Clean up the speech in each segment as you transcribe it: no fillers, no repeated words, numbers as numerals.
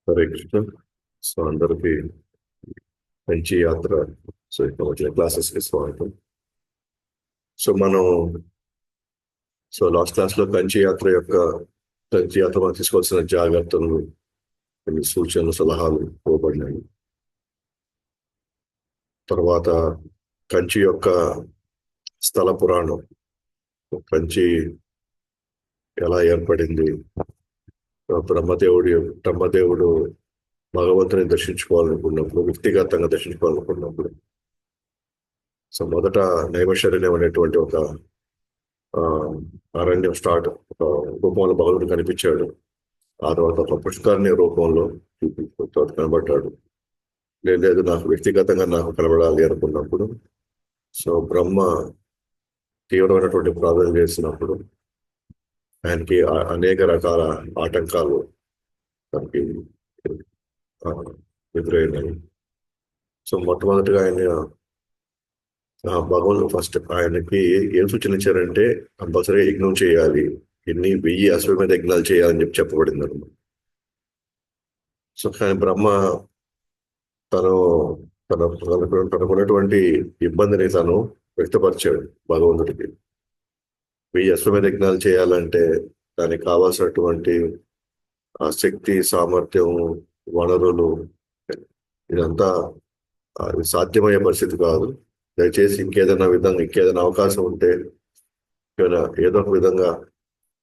Hare Krishna. So అందరికి మంచి యాత్ర. సో ఇక్కడ వచ్చిన క్లాసెస్కి స్వాగతం. సో మనం లాస్ట్ క్లాస్ లో కంచి యాత్ర మనం తీసుకోవాల్సిన జాగ్రత్తలు, కొన్ని సూచనలు, సలహాలు ఇవ్వబడినాయి. తర్వాత కంచి యొక్క స్థల పురాణం, కంచి ఎలా ఏర్పడింది, బ్రహ్మదేవుడు భగవంతుని దర్శించుకోవాలనుకున్నప్పుడు, వ్యక్తిగతంగా దర్శించుకోవాలనుకున్నప్పుడు, సో మొదట నైమిషారణ్యం అనేటువంటి ఒక ఆ, అరణ్యం ఒక రూపంలో భగవంతుడు కనిపించాడు. ఆ తర్వాత ఒక పుష్కరిణి రూపంలో తర్వాత కనబడ్డాడు. లేదు నాకు వ్యక్తిగతంగా నాకు కనబడాలి అనుకున్నప్పుడు, సో బ్రహ్మ తీవ్రమైనటువంటి ప్రార్థన చేసినప్పుడు ఆయనకి అనేక రకాల ఆటంకాలు తనకి ఆ, ఎదురైనాయి. సో మొట్టమొదటిగా భగవంతుడు ఫస్ట్ ఆయనకి ఏం సూచన ఇచ్చారంటే కంపల్సరీ యజ్ఞం చేయాలి, 1000 అశ్వమేధ యజ్ఞాలు చేయాలని చెప్పబడింది అనమాట. సో కానీ బ్రహ్మ తను తనకున్నటువంటి ఇబ్బందిని తను వ్యక్తపరిచాడు భగవంతుడికి. 1000 అశ్వమేధ యజ్ఞాలు చేయాలంటే దానికి కావాల్సినటువంటి ఆ శక్తి, సామర్థ్యం, వనరులు, ఇదంతా అది సాధ్యమయ్యే పరిస్థితి కాదు. దయచేసి ఇంకేదైనా అవకాశం ఉంటే ఏదో ఒక విధంగా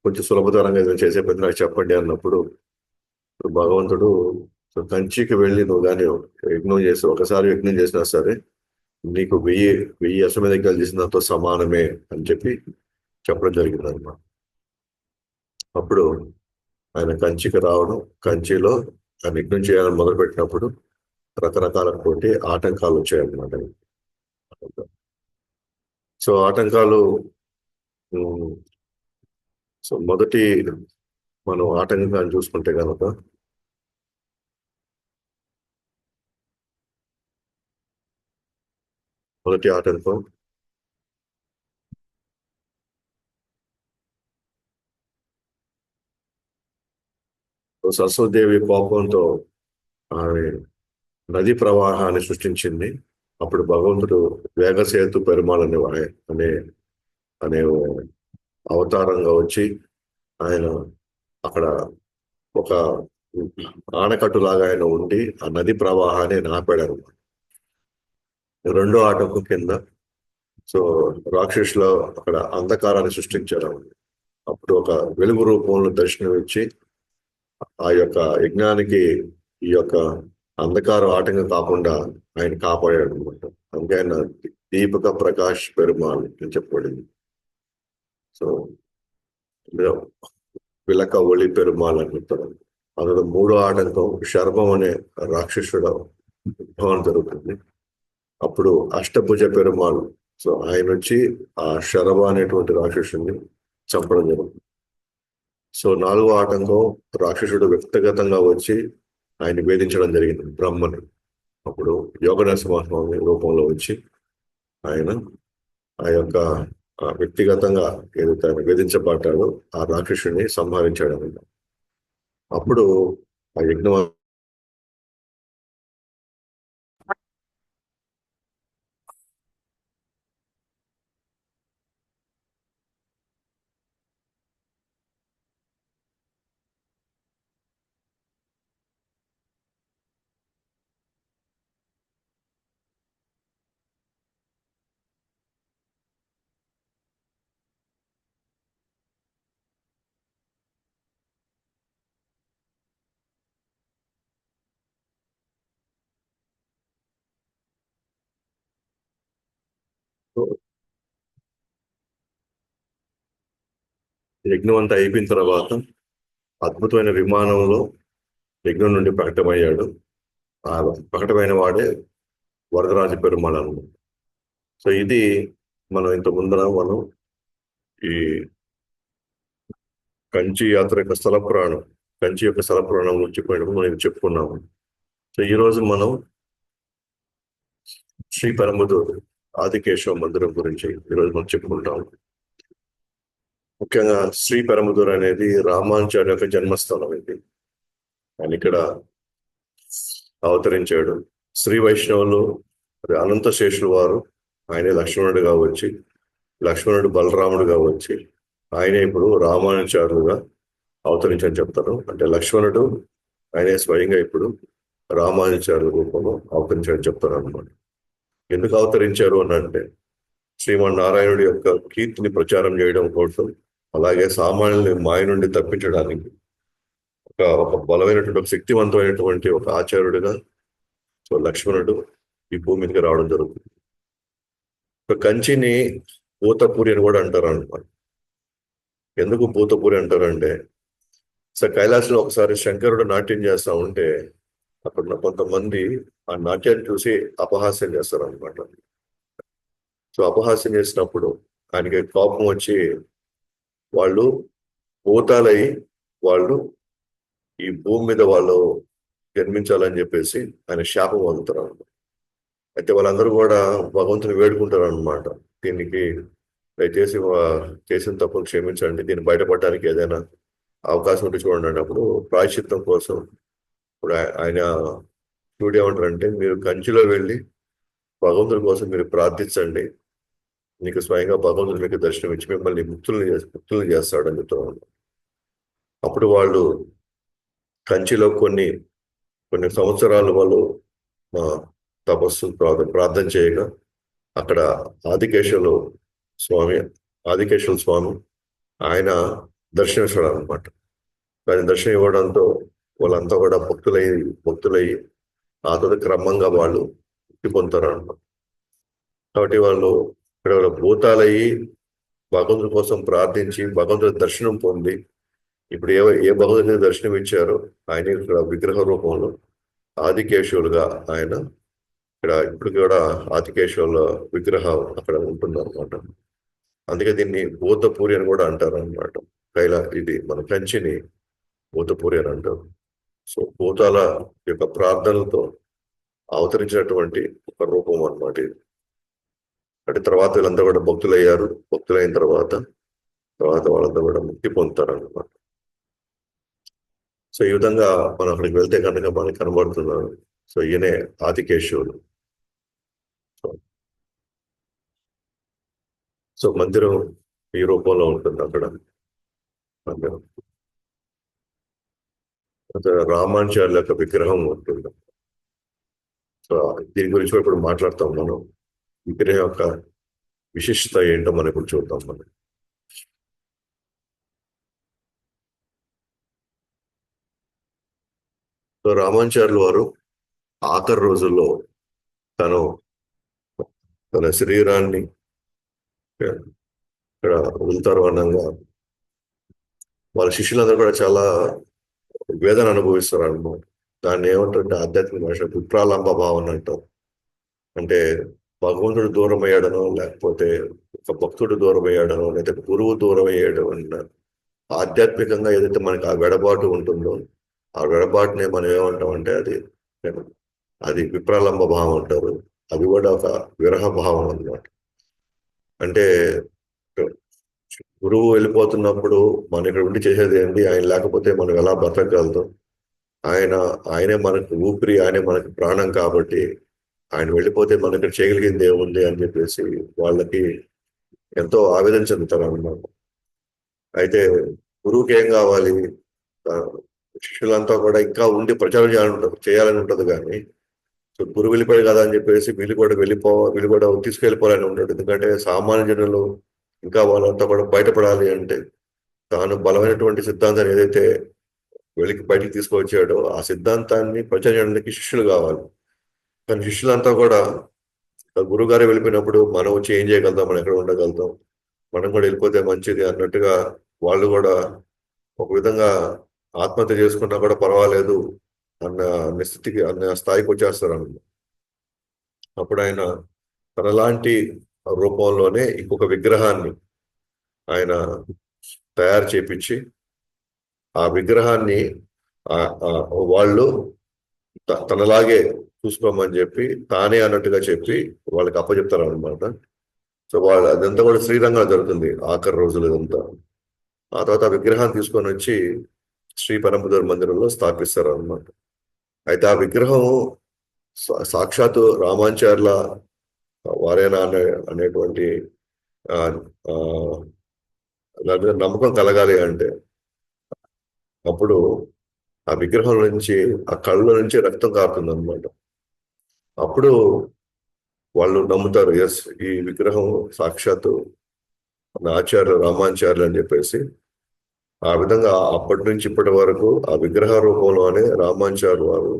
కొంచెం సులభతరంగా ఏదైనా చేసే పని నాకు చెప్పండి అన్నప్పుడు భగవంతుడు కంచికి వెళ్ళి నువ్వు కానీ ఒకసారి యజ్ఞం చేసినా సరే నీకు 1000 అశ్వమేధ యజ్ఞాలు చేసినంత సమానమే అని చెప్పడం జరిగింది అనమాట. అప్పుడు ఆయన కంచికి రావడం, కంచిలో ఆయన యజ్ఞం చేయాలని మొదలుపెట్టినప్పుడు రకరకాల ఆటంకాలు వచ్చాయన్నమాట. సో ఆటంకాలు మొదటి మనం ఆటంకాన్ని చూసుకుంటే కనుక మొదటి ఆటంకం సరస్వతీదేవి కోపంతో ఆమె నది ప్రవాహాన్ని సృష్టించింది. అప్పుడు భగవంతుడు వేగసేతు పెరుమాళ్ అనే అనే అవతారంగా వచ్చి ఆయన అక్కడ ఒక ఆనకట్టులాగా ఆయన ఉండి ఆ నది ప్రవాహాన్ని ఆపాడు. రెండో ఆటంకం కింద సో రాక్షసులో అక్కడ అంధకారాన్ని సృష్టించారు. అప్పుడు ఒక వెలుగు రూపంలో దర్శనం ఇచ్చి ఆ యొక్క యజ్ఞానికి ఈ యొక్క అంధకారం ఆటంకం కాకుండా ఆయన కాపాడాడు అనమాట. అందుకే ఆయన దీపక ప్రకాష్ పెరుమాళ్ అని చెప్పబడింది. సో విలక ఒళి పెరుమాళ్ అని చెప్తారు. అందులో మూడో ఆటంకం శర్మం అనే రాక్షసుడు ఉద్భవం జరుగుతుంది. అప్పుడు అష్టభుజ పెరుమాళ్, సో ఆయన వచ్చి ఆ శరభ అనేటువంటి రాక్షసుని చంపడం జరుగుతుంది. సో నాలుగో ఆటంకం రాక్షసుడు వ్యక్తిగతంగా వచ్చి ఆయన వేధించడం జరిగింది బ్రహ్మని. అప్పుడు యోగ నరసింహస్వామి రూపంలో వచ్చి ఆయన ఆ యొక్క వ్యక్తిగతంగా ఏదైతే ఆయన వేధించబడ్డాడో ఆ రాక్షసుని సంహరించాడు అనమాట. అప్పుడు ఆ యజ్ఞం యజ్ఞం అంతా అయిపోయిన తర్వాత అద్భుతమైన విమానంలో యజ్ఞం నుండి ప్రకటమయ్యాడు. ఆ ప్రకటమైన వాడే వరదరాజ పెరుమాళ్ అన్నమాట. సో ఇది మనం ఇంత ముందర ఈ కంచి యాత్ర యొక్క స్థల పురాణం, కంచి యొక్క స్థల పురాణం గురించి మనం చెప్పుకున్నాము. సో ఈ రోజు మనం శ్రీ పెరంబదూర్ ఆదికేశవ మందిరం గురించి ఈరోజు మనం చెప్పుకుంటాం. ముఖ్యంగా శ్రీ పెరంబదూర్ అనేది రామానుజాచార్య యొక్క జన్మస్థలం ఇది. ఆయన ఇక్కడ అవతరించాడు. శ్రీ వైష్ణవులు అది అనంత శేషులు వారు, ఆయనే లక్ష్మణుడిగా వచ్చి, లక్ష్మణుడు బలరాముడుగా వచ్చి, ఆయనే ఇప్పుడు రామానుచారులుగా అవతరించని చెప్తారు. అంటే లక్ష్మణుడు ఆయనే స్వయంగా ఇప్పుడు రామానుచారుల రూపంలో అవతరించాడని చెప్తారు అనమాట. ఎందుకు అవతరించారు అని అంటే శ్రీమన్నారాయణుడి యొక్క కీర్తిని ప్రచారం చేయడం కోసం, అలాగే సామాన్యుల్ని మాయ నుండి తప్పించడానికి ఒక బలమైనటువంటి ఒక శక్తివంతమైనటువంటి ఒక ఆచార్యుడిగా సో లక్ష్మణుడు ఈ భూమి మీదకి రావడం జరుగుతుంది. ఒక కంచిని భూతపురి అని కూడా అంటారు అనమాట. ఎందుకు భూతపురి అంటారంటే సో కైలాసంలో ఒకసారి శంకరుడు నాట్యం చేస్తా ఉంటే అక్కడ కొంతమంది ఆ నాట్యాన్ని చూసి అపహాస్యం చేస్తారు అనమాట. సో అపహాస్యం చేసినప్పుడు ఆయనకి కోపం వచ్చి వాళ్ళు భూతాలై వాళ్ళు ఈ భూమి మీద వాళ్ళు జన్మించాలని చెప్పేసి ఆయన శాపం వదులుతారు అనమాట. అయితే వాళ్ళందరూ కూడా భగవంతుని వేడుకుంటారు అనమాట. దీనికి దయచేసి చేసిన తప్పును క్షమించండి, దీన్ని బయటపడడానికి ఏదైనా అవకాశం ఉంటే చూడండి అన్నప్పుడు ప్రాయశ్చిత్తం కోసం ఇప్పుడు ఆయన చూడు ఏమంటారంటే మీరు కంచిలో వెళ్ళి భగవంతుడి కోసం మీరు ప్రార్థించండి, మీకు స్వయంగా భగవంతుడు మీకు దర్శనం ఇచ్చి మిమ్మల్ని ముక్తుల్ని చేస్తాడని చెప్తాను. అప్పుడు వాళ్ళు కంచిలో కొన్ని సంవత్సరాలు వాళ్ళు తపస్సు ప్రార్థన చేయగా అక్కడ ఆదికేశవుల స్వామి ఆయన దర్శనమిస్తాడు అనమాట. ఆయన దర్శనం ఇవ్వడంతో వాళ్ళంతా కూడా భక్తులయ్యి ఆ తర్వాత క్రమంగా వాళ్ళు ముక్తి పొందుతారు అనమాట. కాబట్టి వాళ్ళు ఇక్కడ భూతాలయ్యి భగవంతుడి కోసం ప్రార్థించి భగవంతుడి దర్శనం పొంది ఇప్పుడు ఏ భగవంతుడి దర్శనం ఇచ్చారో ఆయన ఇక్కడ విగ్రహ రూపంలో ఆదికేశవులుగా ఆయన ఇక్కడ ఇప్పుడు కూడా ఆదికేశవుల విగ్రహం అక్కడ ఉంటుంది అనమాట. అందుకే దీన్ని భూతపూరి అని కూడా అంటారు అనమాట. ఇది మన కంచిని భూతపూరి అని అంటారు. సో భూతాల యొక్క ప్రార్థనలతో అవతరించినటువంటి ఒక రూపం అనమాట ఇది. అంటే తర్వాత వీళ్ళంతా కూడా భక్తులైన తర్వాత వాళ్ళంతా కూడా ముక్తి పొందుతారు అనమాట. సో ఈ విధంగా మనం అక్కడికి వెళ్తే కనుక మనకి కనబడుతున్నారు. సో ఈయనే ఆదికేశవులు. సో మందిరం ఈ రూపంలో ఉంటుంది అక్కడ మందిరం. రామానుజార్యుల యొక్క విగ్రహం ఉంటుంది. సో దీని గురించి ఇప్పుడు మాట్లాడతాం మనం. విగ్రహం యొక్క విశిష్టత ఏంటో మనం ఇప్పుడు చూద్దాం మనం. సో రామానుజార్యుల వారు ఆఖరి రోజుల్లో తన శరీరాన్ని ఇక్కడ వదులుతారు అనంగా వాళ్ళ శిష్యులందరూ కూడా చాలా వేదన అనుభవిస్తారు అనమాట. దాన్ని ఏమంటారంటే ఆధ్యాత్మిక భాష విప్రాలంబ భావన అంటారు. అంటే భగవంతుడు దూరం అయ్యాడనో, లేకపోతే ఒక భక్తుడు దూరం అయ్యాడనో, లేదా గురువు దూరం అయ్యాడు అన్న ఆధ్యాత్మికంగా ఏదైతే మనకి ఆ వెడబాటు ఉంటుందో ఆ వెడబాటునే మనం ఏమంటామంటే అది విప్రాలంబ భావం అంటారు. అది కూడా ఒక విరహ భావం అన్నమాట. అంటే గురువు వెళ్ళిపోతున్నప్పుడు మనం ఇక్కడ ఉండి చేసేది ఏంటి, ఆయన లేకపోతే మనం ఎలా బతకగలుగుతాం, ఆయనే మనకు ఊపిరి, ఆయనే మనకు ప్రాణం, కాబట్టి ఆయన వెళ్ళిపోతే మనం ఇక్కడ చేయగలిగింది ఏముంది అని చెప్పేసి వాళ్ళకి ఎంతో ఆవేదన చెందుతారు అన్నమాట. అయితే గురువుకి ఏం కావాలి, శిష్యులంతా కూడా ఇంకా ఉండి ప్రచారం చేయాలని ఉంటుంది. కానీ సో గురువు వెళ్ళిపోయాడు కదా అని చెప్పేసి వీళ్ళు కూడా తీసుకెళ్ళిపోవాలని ఉంటాడు. ఎందుకంటే సామాన్య జనులు ఇంకా వాళ్ళంతా కూడా బయటపడాలి అంటే తాను బలమైనటువంటి సిద్ధాంతాన్ని ఏదైతే బయటికి తీసుకొచ్చాడో ఆ సిద్ధాంతాన్ని ప్రచారం చేయడానికి శిష్యులు కావాలి. కానీ శిష్యులంతా కూడా గురువుగారే వెళ్ళిపోయినప్పుడు మనం వచ్చి ఏం చేయగలుగుతాం, మనం ఎక్కడ ఉండగలుగుతాం, మనం కూడా వెళ్ళిపోతే మంచిది అన్నట్టుగా వాళ్ళు కూడా ఒక విధంగా ఆత్మహత్య చేసుకున్నా కూడా పర్వాలేదు అన్న స్థాయికి వచ్చేస్తారు అన్నమాట. అప్పుడు ఆయన తనలాంటి రూపంలోనే ఇంకొక విగ్రహాన్ని ఆయన తయారు చేపించి ఆ విగ్రహాన్ని వాళ్ళు తనలాగే చూసుకోమని చెప్పి తానే అన్నట్టుగా చెప్పి వాళ్ళకి అప్పచెప్తారు అనమాట. సో వాళ్ళు అదంతా కూడా శ్రీరంగంలో జరుగుతుంది ఆఖరి రోజులు ఇదంతా. ఆ తర్వాత ఆ విగ్రహాన్ని తీసుకొని వచ్చి శ్రీ పరమపద మందిరంలో స్థాపిస్తారు అనమాట. అయితే ఆ విగ్రహం సాక్షాత్తు రామాంచార్ల వారేనా అనేటువంటి ఆ, ఆ, దాని మీద నమ్మకం కలగాలి అంటే అప్పుడు ఆ విగ్రహం నుంచి ఆ కళ్ళ నుంచి రక్తం కారుతుంది అనమాట. అప్పుడు వాళ్ళు నమ్ముతారు, ఎస్ ఈ విగ్రహం సాక్షాత్తు మన ఆచార్యులు రామాచార్యులు అని చెప్పేసి. ఆ విధంగా అప్పటి నుంచి ఇప్పటి వరకు ఆ విగ్రహ రూపంలోనే రామాచార్య వారు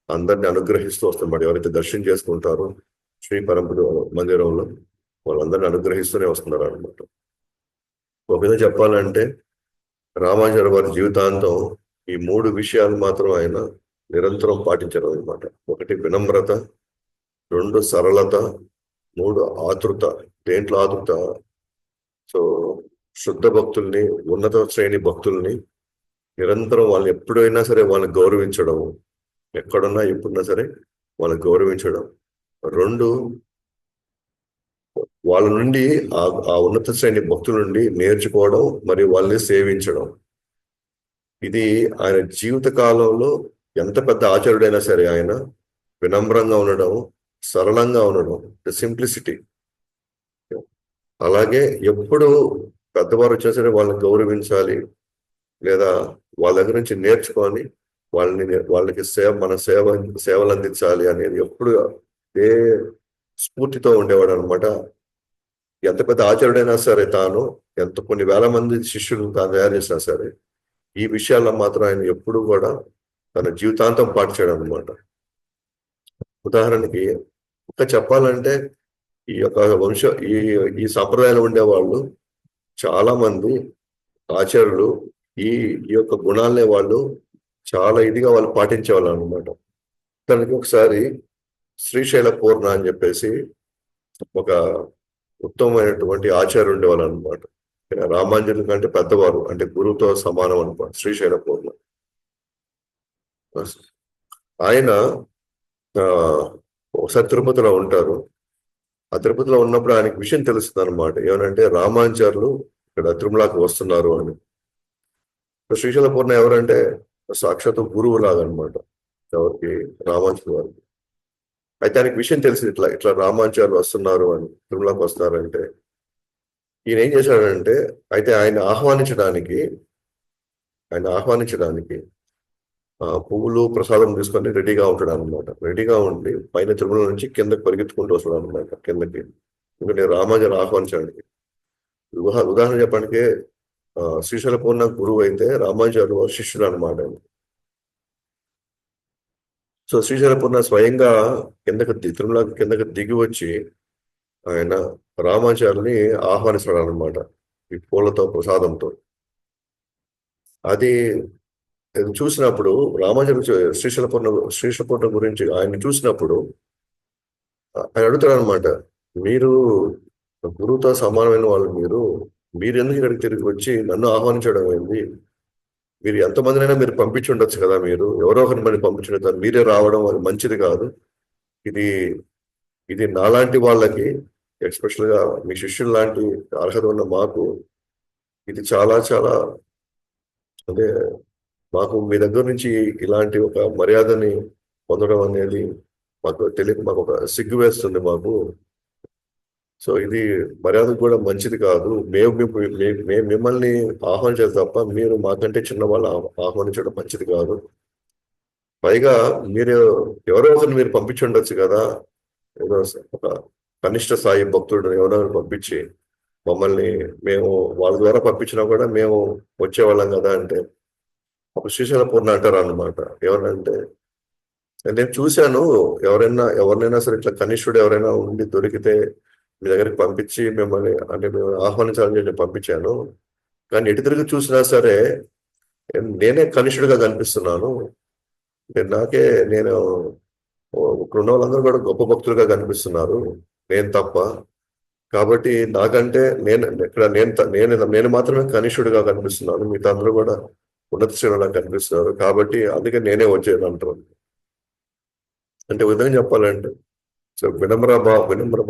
అందరిని అనుగ్రహిస్తూ వస్తున్నారు. ఎవరైతే దర్శనం చేసుకుంటారో శ్రీ పరంపర మందిరంలో వాళ్ళందరినీ అనుగ్రహిస్తూనే వస్తున్నారు అనమాట. ఒక విధంగా చెప్పాలంటే రామాచార్య వారి జీవితాంతం ఈ 3 విషయాలు మాత్రం ఆయన నిరంతరం పాటించారు అనమాట. ఒకటి వినమ్రత, 2 సరళత, 3 ఆతృత. దేంట్లో ఆతృత? సో శుద్ధ భక్తుల్ని, ఉన్నత శ్రేణి భక్తుల్ని నిరంతరం వాళ్ళని ఎప్పుడైనా సరే వాళ్ళని గౌరవించడం, ఎక్కడున్నా ఎప్పుడున్నా సరే వాళ్ళని గౌరవించడం. 2 వాళ్ళ నుండి ఆ ఉన్నత శ్రేణి భక్తుల నుండి నేర్చుకోవడం మరియు వాళ్ళని సేవించడం. ఇది ఆయన జీవిత కాలంలో ఎంత పెద్ద ఆచార్యుడైనా సరే ఆయన వినమ్రంగా ఉండడం, సరళంగా ఉండడం, సింప్లిసిటీ. అలాగే ఎప్పుడు పెద్దవారు వచ్చినా సరే వాళ్ళని గౌరవించాలి, లేదా వాళ్ళ దగ్గర నుంచి నేర్చుకొని వాళ్ళకి సేవలు అందించాలి అనేది ఎప్పుడు ఏ స్ఫూర్తితో ఉండేవాడు అనమాట. ఎంత పెద్ద ఆచార్యుడైనా సరే తాను ఎంత కొన్ని వేల మంది శిష్యులను తాను తయారు చేసినా సరే ఈ విషయాల్లో మాత్రం ఆయన ఎప్పుడు కూడా తన జీవితాంతం పాటించాడు అనమాట. ఉదాహరణకి ఇంకా చెప్పాలంటే ఈ యొక్క ఈ ఈ సంప్రదాయంలో ఉండేవాళ్ళు చాలా మంది ఆచార్యులు ఈ ఈ యొక్క గుణాలనే వాళ్ళు చాలా ఇదిగా వాళ్ళు పాటించేవాళ్ళు అనమాట. తనకి ఒకసారి శ్రీశైల పూర్ణ అని చెప్పేసి ఒక ఉత్తమమైనటువంటి ఆచార్యులు ఉండేవాళ్ళు అనమాట. రామాంజలి కంటే పెద్దవారు, అంటే గురువుతో సమానం అనమాట శ్రీశైల పూర్ణ. ఆయన ఒకసారి తిరుపతిలో ఉంటారు. ఆ తిరుపతిలో ఉన్నప్పుడు ఆయనకి విషయం తెలుస్తుంది అనమాట. ఏమనంటే రామాంచార్యులు ఇక్కడ తిరుమలకి వస్తున్నారు అని. శ్రీశైల పూర్ణ ఎవరంటే సాక్షాత్ గురువు లాగా అనమాట ఎవరికి, రామాంచార్య వారికి. అయితే ఆయనకి విషయం తెలిసింది, ఇట్లా ఇట్లా రామాంచార్యులు వస్తున్నారు అని, తిరుమలకి వస్తున్నారంటే ఈయన ఏం చేశాడంటే, అయితే ఆయన ఆహ్వానించడానికి పువ్వులు ప్రసాదం తీసుకొని రెడీగా ఉంటాడు అనమాట. రెడీగా ఉండి పైన తిరుమల నుంచి కిందకి పరిగెత్తుకుంటూ వస్తాడు అనమాట కిందకి. ఎందుకంటే రామాంజలి ఆహ్వానించడానికి. ఉదాహరణ చెప్పడానికి శ్రీశైల పూర్ణ గురువు అయితే రామాంజలి శిష్యుడు అనమాట. సో శ్రీశైల పూర్ణ స్వయంగా తిరుమల కిందకి దిగి వచ్చి ఆయన రామాచార్యుని ఆహ్వానిస్తాడు అనమాట ఈ పూలతో ప్రసాదంతో. అది చూసినప్పుడు రామాచార్య శ్రీశైల పూర్ణ గురించి ఆయన చూసినప్పుడు ఆయన అడుగుతాడు అనమాట, మీరు గురువుతో సమానమైన వాళ్ళు, మీరు ఎందుకు ఇక్కడికి తిరిగి వచ్చి నన్ను ఆహ్వానించడం ఏంది? మీరు ఎంతమందినైనా మీరు పంపించి ఉండొచ్చు కదా, మీరు ఎవరో ఒకరిని మరి పంపించుంటారు, మీరే రావడం అది మంచిది కాదు. ఇది ఇది నాలాంటి వాళ్ళకి, ఎస్పెషల్గా మీ శిష్యులు లాంటి అర్హత ఉన్న మాకు ఇది చాలా చాలా, అంటే మాకు మీ దగ్గర నుంచి ఇలాంటి ఒక మర్యాదని పొందడం అనేది మాకు తెలియక మాకు ఒక సిగ్గు వేస్తుంది మాకు. సో ఇది మర్యాద కూడా మంచిది కాదు. మేము మిమ్మల్ని ఆహ్వానించాలి తప్ప మీరు మాకంటే చిన్న వాళ్ళు ఆహ్వానించడం మంచిది కాదు. పైగా మీరు ఎవరో ఒకరిని మీరు పంపించి ఉండొచ్చు కదా, ఏదో ఒక కనిష్ట స్థాయి భక్తుడు ఎవరో పంపించి మమ్మల్ని, మేము వాళ్ళ ద్వారా పంపించినా కూడా మేము వచ్చేవాళ్ళం కదా అంటే ఒక శ్రీశైల పూర్ణ అంటారు అన్నమాట. ఎవరంటే, నేను చూశాను, ఎవరినైనా సరే ఇట్లా కనిష్ఠుడు ఎవరైనా ఉండి దొరికితే మీ దగ్గరికి పంపించి మిమ్మల్ని, అంటే మేము ఆహ్వానించాలని చెప్పి పంపించాను, కానీ ఎటు తిరిగి చూసినా సరే నేనే కనిష్ఠుడిగా కనిపిస్తున్నాను. నేను ఇక్కడ ఉన్న వాళ్ళందరూ కూడా గొప్ప భక్తులుగా కనిపిస్తున్నారు, నేను తప్ప. కాబట్టి నాకంటే నేను మాత్రమే కనిష్ఠుడిగా కనిపిస్తున్నాను, మిగతా అందరూ కూడా ఉన్నత శ్రేణులా కనిపిస్తున్నారు, కాబట్టి అందుకే నేనే వచ్చేది అంటారు. అంటే విధంగా చెప్పాలంటే సో వినమ్ర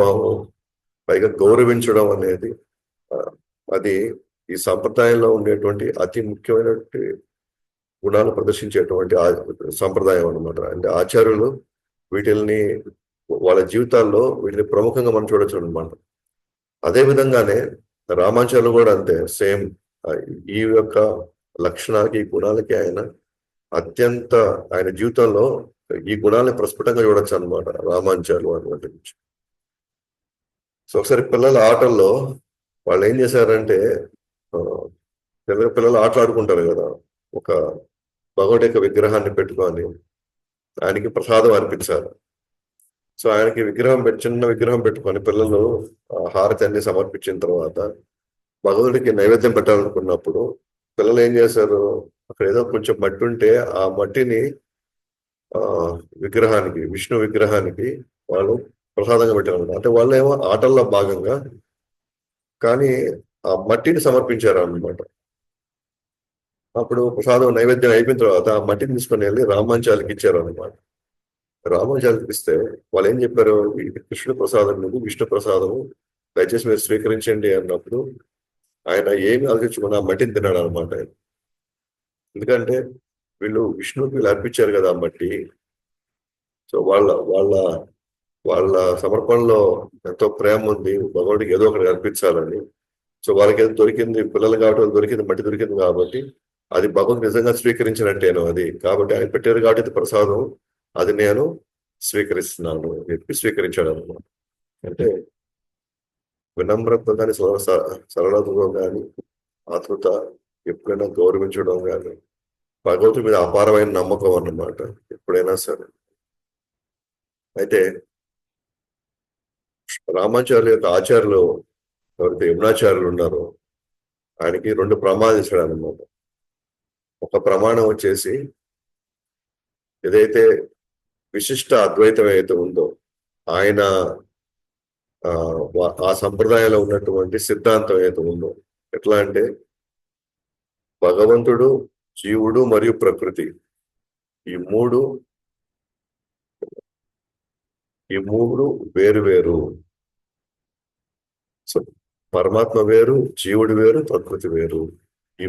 భావం, పైగా గౌరవించడం అనేది అది ఈ సంప్రదాయంలో ఉండేటువంటి అతి ముఖ్యమైనటువంటి గుణాలు ప్రదర్శించేటువంటి సంప్రదాయం అన్నమాట. అంటే ఆచార్యులు వీటిల్ని వాళ్ళ జీవితాల్లో వీటిని ప్రముఖంగా మనం చూడొచ్చు అనమాట. అదే విధంగానే రామాచార్యులు కూడా అంతే సేమ్. ఈ యొక్క లక్షణాలకి ఈ గుణాలకి ఆయన అత్యంత ఆయన జీవితంలో ఈ గుణాలని ప్రస్ఫుటంగా చూడొచ్చు అనమాట రామాచార్యులు అటువంటి నుంచి. సో ఒకసారి పిల్లల ఆటల్లో వాళ్ళు ఏం చేశారంటే పిల్లలు ఆటలు ఆడుకుంటారు కదా, ఒక భగవడి యొక్క విగ్రహాన్ని పెట్టుకొని ఆయనకి ప్రసాదం అర్పించారు. సో ఆయనకి చిన్న విగ్రహం పెట్టుకొని పిల్లలు హారతి అన్ని సమర్పించిన తర్వాత భగవుడికి నైవేద్యం పెట్టాలనుకున్నప్పుడు పిల్లలు ఏం చేశారు, అక్కడ ఏదో కొంచెం మట్టి ఉంటే ఆ మట్టిని విగ్రహానికి, విష్ణు విగ్రహానికి వాళ్ళు ప్రసాదంగా పెట్టారు. అంటే వాళ్ళు ఏమో ఆటల్లో భాగంగా కానీ ఆ మట్టిని సమర్పించారు అన్నమాట. అప్పుడు ప్రసాదం నైవేద్యం అయిపోయిన తర్వాత ఆ మట్టిని తీసుకొని వెళ్ళి రామాంచాలకి ఇచ్చారు అనమాట. రామాంచాలకి ఇస్తే వాళ్ళు ఏం చెప్పారు, ఇది కృష్ణుడు ప్రసాదం నుండి విష్ణు ప్రసాదము, దయచేసి మీరు స్వీకరించండి అన్నప్పుడు ఆయన ఏమి ఆలోచించకుండా ఆ మట్టిని తిన్నాడు అనమాట. ఎందుకంటే వీళ్ళు విష్ణువుకి వీళ్ళు అర్పించారు కదా ఆ మట్టి. సో వాళ్ళ వాళ్ళ వాళ్ళ సమర్పణలో ఎంతో ప్రేమ ఉంది, భగవానుడికి ఏదో ఒకటి అర్పించాలని. సో వాళ్ళకి ఏదో దొరికింది, పిల్లలు కాబట్టి దొరికింది, మట్టి దొరికింది కాబట్టి అది భగవంతుడు నిజంగా స్వీకరించినట్టేను అది. కాబట్టి ఆయన పెట్టారు కాబట్టి ప్రసాదం అది నేను స్వీకరిస్తున్నాను చెప్పి స్వీకరించాడు అనమాట. అంటే వినమ్రత కానీ సరళతతో కానీ ఆతృత, ఎప్పుడైనా గౌరవించడం కానీ భగవంతుడి మీద అపారమైన నమ్మకం అన్నమాట ఎప్పుడైనా సరే. అయితే రామాచార్యుల యొక్క ఆచార్యులు ఎవరైతే యమునాచార్యులు ఉన్నారో ఆయనకి 2 ప్రమాణాలు ఇచ్చాడు అనమాట. ఒక ప్రమాణం వచ్చేసి ఏదైతే విశిష్ట అద్వైతం ఏదైతే ఉందో ఆయన ఆ సంప్రదాయంలో ఉన్నటువంటి సిద్ధాంతం ఏదైతే ఉందో, ఎట్లా అంటే భగవంతుడు, జీవుడు మరియు ప్రకృతి ఈ మూడు వేరు వేరు. సో పరమాత్మ వేరు, జీవుడు వేరు, ప్రకృతి వేరు. ఈ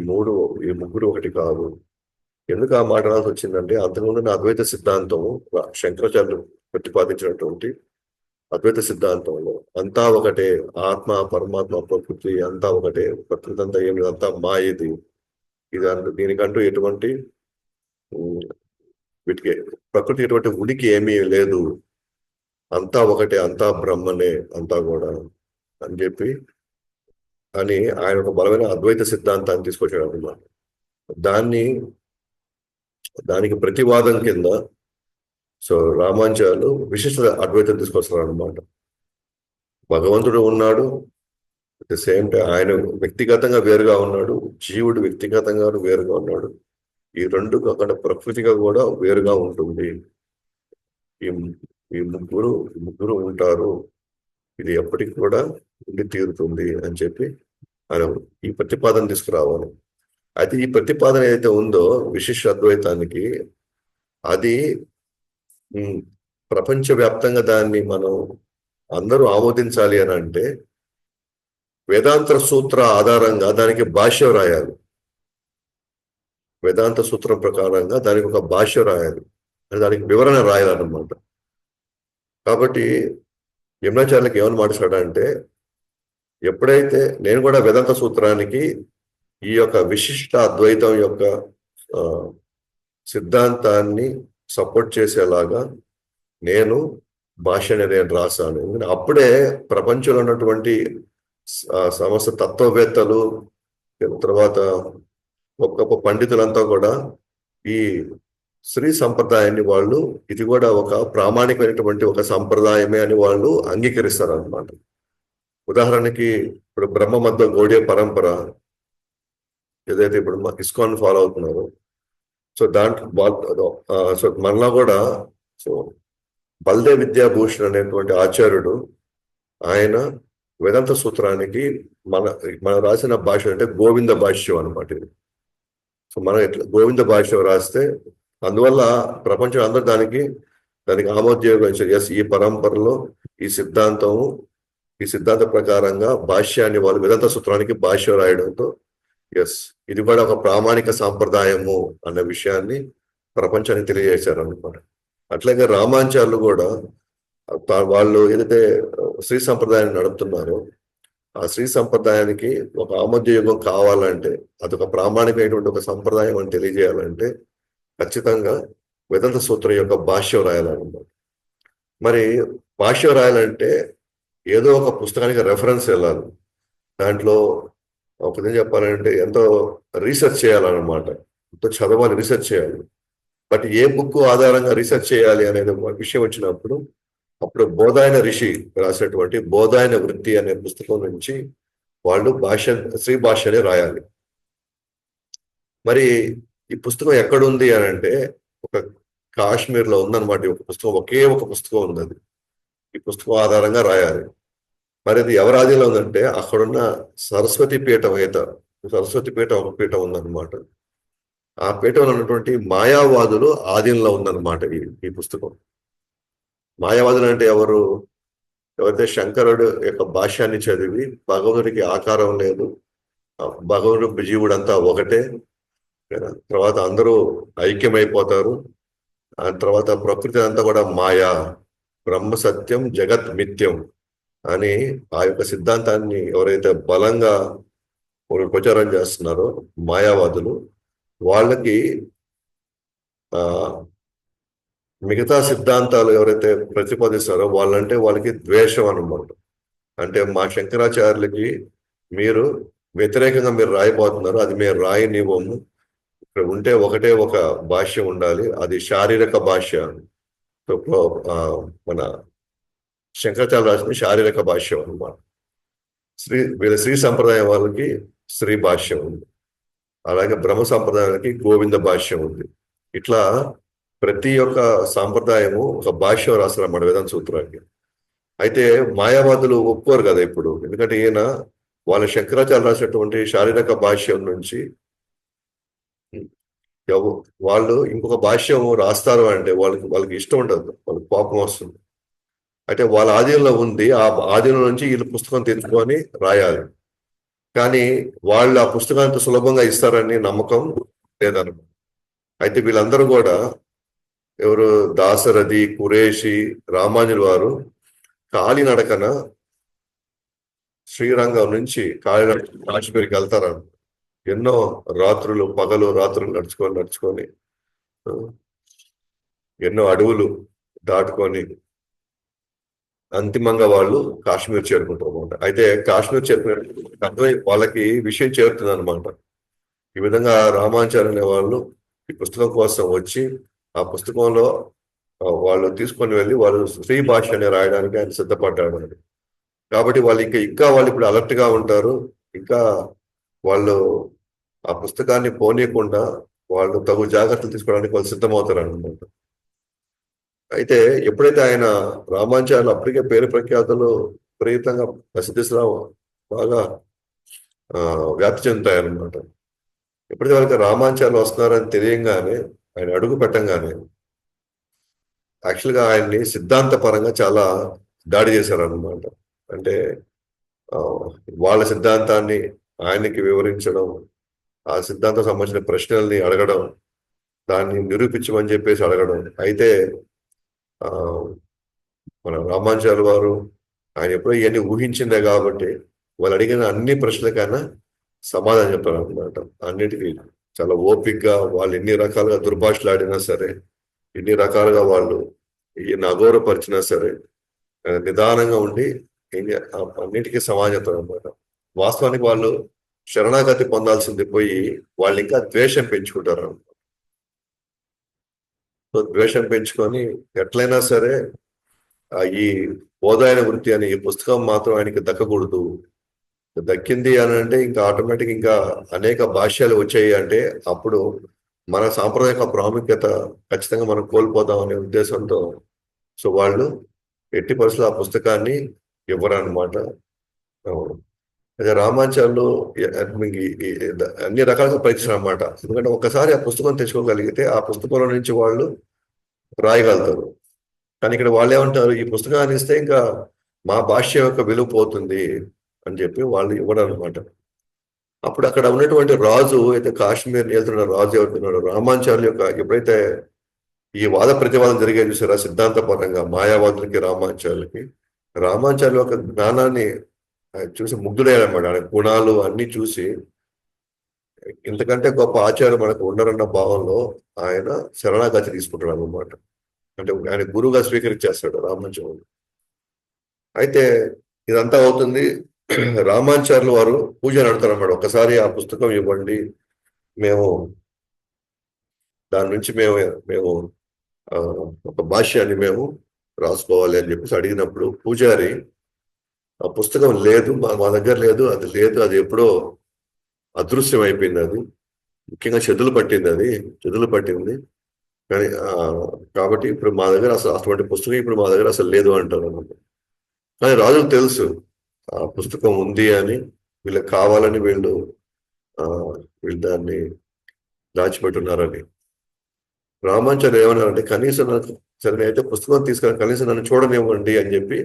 ముగ్గురు ఒకటి కాదు. ఎందుకు ఆ మాట రాసి వచ్చిందంటే అంతకుముందు అద్వైత సిద్ధాంతము శంకరాచార్యులు ప్రతిపాదించినటువంటి అద్వైత సిద్ధాంతంలో అంతా ఒకటే, ఆత్మ, పరమాత్మ, ప్రకృతి అంతా ఒకటే, ప్రకృతి అంతా ఏమి అంతా మాయది, దీనికంటూ ఎటువంటి వీటికి ప్రకృతి ఎటువంటి ఉనికి ఏమీ లేదు, అంతా ఒకటే, అంతా బ్రహ్మనే అంతా కూడా అని చెప్పి ఆయన ఒక బలమైన అద్వైత సిద్ధాంతాన్ని తీసుకొచ్చాడు అన్నమాట. దానికి ప్రతివాదం కింద సో రామానుజాలు విశిష్ట అద్వైతం తీసుకొస్తారు అనమాట. భగవంతుడు ఉన్నాడు, అట్ ద సేమ్ టైం ఆయన వ్యక్తిగతంగా వేరుగా ఉన్నాడు, జీవుడు వ్యక్తిగతంగా వేరుగా ఉన్నాడు. ఈ రెండు కాకుండా ప్రకృతిగా కూడా వేరుగా ఉంటుంది. ఈ ముగ్గురు ఉంటారు, ఇది ఎప్పటికి కూడా ఉండి తీరుతుంది అని చెప్పి ఆయన ఈ ప్రతిపాదన తీసుకురావాలి. అయితే ఈ ప్రతిపాదన ఏదైతే ఉందో విశిష్ట అద్వైతానికి, అది ప్రపంచవ్యాప్తంగా దాన్ని మనం అందరూ ఆమోదించాలి అని అంటే వేదాంత సూత్ర ఆధారంగా దానికి భాష్యం రాయాలి. వేదాంత సూత్రం ప్రకారంగా దానికి ఒక భాష్యం రాయాలి, దానికి వివరణ రాయాలన్నమాట. కాబట్టి యమునాచార్యులకి ఏమని మాట్లాడాడంటే, ఎప్పుడైతే నేను కూడా వేదాంత సూత్రానికి ఈ యొక్క విశిష్ట అద్వైతం యొక్క సిద్ధాంతాన్ని సపోర్ట్ చేసేలాగా నేను భాష్యాన్ని నేను రాశాను. ఎందుకంటే అప్పుడే ప్రపంచంలో ఉన్నటువంటి సమస్త తత్వవేత్తలు, తర్వాత గొప్ప పండితులంతా కూడా ఈ శ్రీ సంప్రదాయాన్ని వాళ్ళు ఇది కూడా ఒక ప్రామాణికమైనటువంటి ఒక సంప్రదాయమే అని వాళ్ళు అంగీకరిస్తారు అన్నమాట. ఉదాహరణకి ఇప్పుడు బ్రహ్మ మధ్య గౌడీయ పరంపర ఏదైతే ఇప్పుడు ఇస్కాన్ ఫాలో అవుతున్నారు, సో దాంట్లో సో మనలో కూడా సో బల్దేవ్ విద్యాభూషణ్ అనేటువంటి ఆచార్యుడు ఆయన వేదాంత సూత్రానికి మన రాసిన భాష అంటే గోవింద భాష్యం అనమాట ఇది. సో మనం ఎట్లా గోవింద భాష్యం రాస్తే అందువల్ల ప్రపంచం అందరూ దానికి ఆమోదయోగించారు. ఎస్, ఈ పరంపరలో ఈ సిద్ధాంత ప్రకారంగా భాష్యాన్ని వాళ్ళు వేదాంత సూత్రానికి భాష్యం రాయడంతో ఎస్, ఇది కూడా ఒక ప్రామాణిక సాంప్రదాయము అన్న విషయాన్ని ప్రపంచానికి తెలియజేశారు అనమాట. అట్లాగే రామాంచార్యులు కూడా వాళ్ళు ఏదైతే శ్రీ సంప్రదాయాన్ని నడుపుతున్నారో ఆ శ్రీ సంప్రదాయానికి ఒక ఆమోద్య యుగం కావాలంటే, అదొక ప్రామాణికమైనటువంటి ఒక సంప్రదాయం అని తెలియజేయాలంటే ఖచ్చితంగా వేదాంత సూత్రం యొక్క భాష్యం రాయాలన్నమాట. మరి భాష్యం రాయాలంటే ఏదో ఒక పుస్తకానికి రెఫరెన్స్ వెళ్ళాలి. దాంట్లో ఒక విధంగా చెప్పాలంటే ఎంతో రీసెర్చ్ చేయాలన్నమాట, ఎంతో చదవాలి, రీసెర్చ్ చేయాలి. బట్ ఏ బుక్ ఆధారంగా రీసెర్చ్ చేయాలి అనేది ఒక విషయం వచ్చినప్పుడు అప్పుడు బోధాయన ఋషి రాసినటువంటి బోధాయన వృత్తి అనే పుస్తకం నుంచి వాళ్ళు శ్రీ భాష్యని రాయాలి. మరి ఈ పుస్తకం ఎక్కడుంది అని అంటే ఒక కాశ్మీర్లో ఉందన్నమాట. ఒక పుస్తకం, ఒకే ఒక పుస్తకం ఉంది, అది ఈ పుస్తకం ఆధారంగా రాయాలి. మరి అది ఎవరి ఆధీనంలో ఉందంటే అక్కడున్న సరస్వతి పీఠం సరస్వతి పీఠం ఒక పీఠం ఉందన్నమాట. ఆ పీఠంలో ఉన్నటువంటి మాయావాదులు ఆధీనంలో ఉందన్నమాట ఈ పుస్తకం. మాయావాదులు అంటే ఎవరైతే శంకరుడు యొక్క భాష్యాన్ని చదివి భగవంతుడికి ఆకారం లేదు, భగవంతుడు జీవుడంతా ఒకటే, తర్వాత అందరూ ఐక్యమైపోతారు, ఆ తర్వాత ప్రకృతి అంతా కూడా మాయా, బ్రహ్మ సత్యం, జగత్ మిథ్యం అని ఆ యొక్క సిద్ధాంతాన్ని ఎవరైతే బలంగా ప్రచారం చేస్తున్నారో మాయావాదులు, వాళ్ళకి మిగతా సిద్ధాంతాలు ఎవరైతే ప్రతిపాదిస్తారో వాళ్ళకి ద్వేషం అన్నమాట. అంటే మా శంకరాచార్యులకి మీరు వ్యతిరేకంగా మీరు రాయబోతున్నారు, అది మేము రాయనివ్వము, ఇక్కడ ఉంటే ఒకటే ఒక భాష్యం ఉండాలి, అది శారీరక భాష్య. మన శంకరాచార్య రాసిన శారీరక భాష్యం అన్నమాట. వీళ్ళ శ్రీ సంప్రదాయం వాళ్ళకి శ్రీ భాష్యం ఉంది, అలాగే బ్రహ్మ సంప్రదాయానికి గోవింద భాష్యం ఉంది. ఇట్లా ప్రతి ఒక్క సాంప్రదాయము ఒక భాష్యం రాస్తారు మన వేదాంత సూత్రానికి. అయితే మాయావాదులు ఒప్పుకోరు కదా ఇప్పుడు, ఎందుకంటే ఈయన వాళ్ళ శంకరాచార్య రాసినటువంటి శారీరక భాష్యం నుంచి వాళ్ళు ఇంకొక భాష్యం రాస్తారు అంటే వాళ్ళకి ఇష్టం ఉండదు, వాళ్ళకి కోపం వస్తుంది. అయితే వాళ్ళ ఆధీనంలో ఉంది, ఆ ఆధీనం నుంచి వీళ్ళు పుస్తకం తెచ్చుకొని రాయాలి. కానీ వాళ్ళు ఆ పుస్తకాన్ని సులభంగా ఇస్తారని నమ్మకం లేదన్నమాట. అయితే వీళ్ళందరూ కూడా ఎవరు దాశరథి, కురేషి, రామానుజుల వారు కాలినడకన శ్రీరంగం నుంచి కాశ్మీర్కి వెళ్తారు. ఎన్నో పగలు రాత్రులు నడుచుకొని ఎన్నో అడవులు దాటుకొని అంతిమంగా వాళ్ళు కాశ్మీర్ చేరుకుంటారు అనమాట. అయితే కాశ్మీర్ చేరుకునే వాళ్ళకి విషయం చేరుతుంది అనమాట. ఈ విధంగా రామానుజాచార్య అనే వాళ్ళు ఈ పుస్తకం కోసం వచ్చి ఆ పుస్తకంలో వాళ్ళు తీసుకొని వెళ్ళి వాళ్ళు శ్రీ భాష్యాన్ని రాయడానికి ఆయన సిద్ధపడ్డాడు అని. కాబట్టి వాళ్ళు ఇంకా వాళ్ళు ఇప్పుడు అలర్ట్ గా ఉంటారు, ఇంకా వాళ్ళు ఆ పుస్తకాన్ని పోనీయకుండా వాళ్ళు తగు జాగ్రత్తలు తీసుకోవడానికి వాళ్ళు సిద్ధమవుతారు అనమాట. అయితే ఎప్పుడైతే ఆయన రామానుజాచార్యులు అప్పటికే పేరు ప్రఖ్యాతులు విపరీతంగా ప్రసిద్ధిరావు బాగా వ్యాప్తి చెందుతాయన్నమాట. ఎప్పుడైతే వాళ్ళకి రామానుజాచార్యులు వస్తున్నారని తెలియంగానే, ఆయన అడుగు పెట్టంగానే యాక్చువల్గా ఆయన్ని సిద్ధాంత పరంగా చాలా దాడి చేశారన్నమాట. అంటే వాళ్ళ సిద్ధాంతాన్ని ఆయనకి వివరించడం, ఆ సిద్ధాంతం సంబంధించిన ప్రశ్నల్ని అడగడం, దాన్ని నిరూపించమని చెప్పేసి అడగడం. అయితే మన రామానుజాచార్యుల వారు ఆయన ఎప్పుడో ఇవన్నీ ఊహించిందే కాబట్టి వాళ్ళు అడిగిన అన్ని ప్రశ్నలకైనా సమాధానం చెప్తారు అనమాట. అన్నిటికీ చాలా ఓపిక్గా, వాళ్ళు ఎన్ని రకాలుగా దుర్భాషలాడినా సరే, ఎన్ని రకాలుగా వాళ్ళు ఈయన అగౌరవపరిచినా సరే, నిదానంగా ఉండి అన్నిటికీ సమాధానం చెప్తారు అనమాట. వాస్తవానికి వాళ్ళు శరణాగతి పొందాల్సింది పోయి వాళ్ళు ఇంకా ద్వేషం పెంచుకుంటారు అనమాట. ద్వేషం పెంచుకొని ఎట్లయినా సరే ఈ బోధాయన వృత్తి అనే ఈ పుస్తకం మాత్రం ఆయనకి దక్కకూడదు. దక్కింది అని అంటే ఇంకా ఆటోమేటిక్ ఇంకా అనేక భాష్యాలు వచ్చాయి అంటే అప్పుడు మన సాంప్రదాయక ప్రాముఖ్యత ఖచ్చితంగా మనం కోల్పోదాం అనే ఉద్దేశంతో సో వాళ్ళు ఎట్టి పరిస్థితులు ఆ పుస్తకాన్ని ఇవ్వరన్నమాట. అదే రామానుజాచార్యులు అన్ని రకాలుగా పరీక్షలు అన్నమాట. ఎందుకంటే ఒకసారి ఆ పుస్తకం తెచ్చుకోగలిగితే ఆ పుస్తకంలో నుంచి వాళ్ళు రాయగలుగుతారు. కానీ ఇక్కడ వాళ్ళు ఏమంటారు, ఈ పుస్తకాన్ని ఇస్తే ఇంకా మా భాష్య యొక్క విలువ పోతుంది అని చెప్పి వాళ్ళు ఇవ్వడం అనమాట. అప్పుడు అక్కడ ఉన్నటువంటి రాజు అయితే కాశ్మీర్ వెళ్తున్న రాజు ఎవరుతున్నాడు రామాంచార్య యొక్క ఎప్పుడైతే ఈ వాద ప్రతివాదం జరిగే చూసారా సిద్ధాంతపరంగా మాయావాదులకి రామాంచార్యులకి రామాంచార్యుల యొక్క జ్ఞానాన్ని ఆయన చూసి ముగ్ధుడయ్యాడన్నమాట ఆయన గుణాలు అన్ని చూసి ఇంతకంటే గొప్ప ఆచార్యం మనకు ఉండరన్న భావంలో ఆయన శరణాగతి తీసుకుంటాడు అన్నమాట. అంటే ఆయన గురువుగా స్వీకరించేస్తాడు రామాంచార్యులు. అయితే ఇదంతా అవుతుంది. రామాంచార్యులు వారు పూజ నడుతారు అన్నమాట. ఒకసారి ఆ పుస్తకం ఇవ్వండి, మేము దాని నుంచి మేము మేము ఒక భాష్యాన్ని మేము రాసుకోవాలి అని చెప్పేసి అడిగినప్పుడు పూజారి ఆ పుస్తకం లేదు, మా దగ్గర లేదు, అది లేదు, అది ఎప్పుడో అదృశ్యం అయిపోయింది, అది ముఖ్యంగా చెదులు పట్టింది కానీ కాబట్టి ఇప్పుడు మా దగ్గర అసలు అటువంటి పుస్తకం ఇప్పుడు మా దగ్గర అసలు లేదు అంటారు అన్నమాట. కానీ రాజుకు తెలుసు ఆ పుస్తకం ఉంది అని, వీళ్ళకి కావాలని వీళ్ళు దాన్ని దాచిపెట్టున్నారని. రామాంచార్య ఏమన్నారంటే కనీసం నాకు సరే అయితే పుస్తకం తీసుకొని కనీసం నన్ను చూడనివ్వండి అని చెప్పి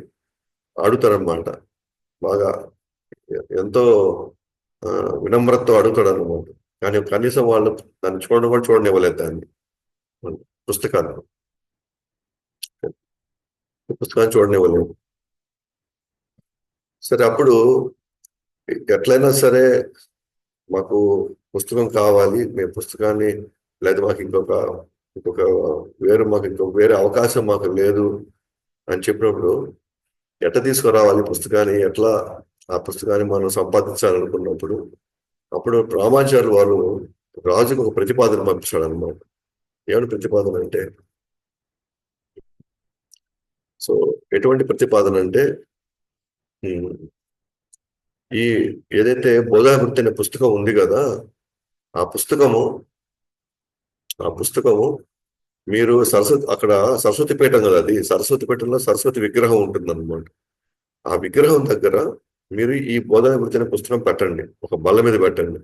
అడుగుతారనమాట. బాగా ఎంతో వినమ్రతతో అడుగుతాడు అనమాట. కానీ కనీసం వాళ్ళు దాన్ని చూడడం కూడా చూడనివ్వలేదు, దాన్ని పుస్తకాన్ని చూడనివ్వలేదు. సరే అప్పుడు ఎట్లయినా సరే మాకు పుస్తకం కావాలి, మేము పుస్తకాన్ని లేదా మాకు ఇంకొక వేరే అవకాశం మాకు లేదు అని చెప్పినప్పుడు ఎట్లా తీసుకురావాలి పుస్తకాన్ని, ఎట్లా ఆ పుస్తకాన్ని మనం సంపాదించాలనుకున్నప్పుడు అప్పుడు రామాచార్యులు వాళ్ళు రాజుకు ఒక ప్రతిపాదన పంపించాడు అనమాట. ఏమైనా ప్రతిపాదన అంటే సో ఎటువంటి ప్రతిపాదన అంటే ఈ ఏదైతే బోధామృతి అనే పుస్తకం ఉంది కదా, ఆ పుస్తకము మీరు అక్కడ సరస్వతి పీఠం కదా, అది సరస్వతి పీఠంలో సరస్వతి విగ్రహం ఉంటుంది అనమాట. ఆ విగ్రహం దగ్గర మీరు ఈ బోధామృతి అనే పుస్తకం పెట్టండి, ఒక బల్ల మీద పెట్టండి.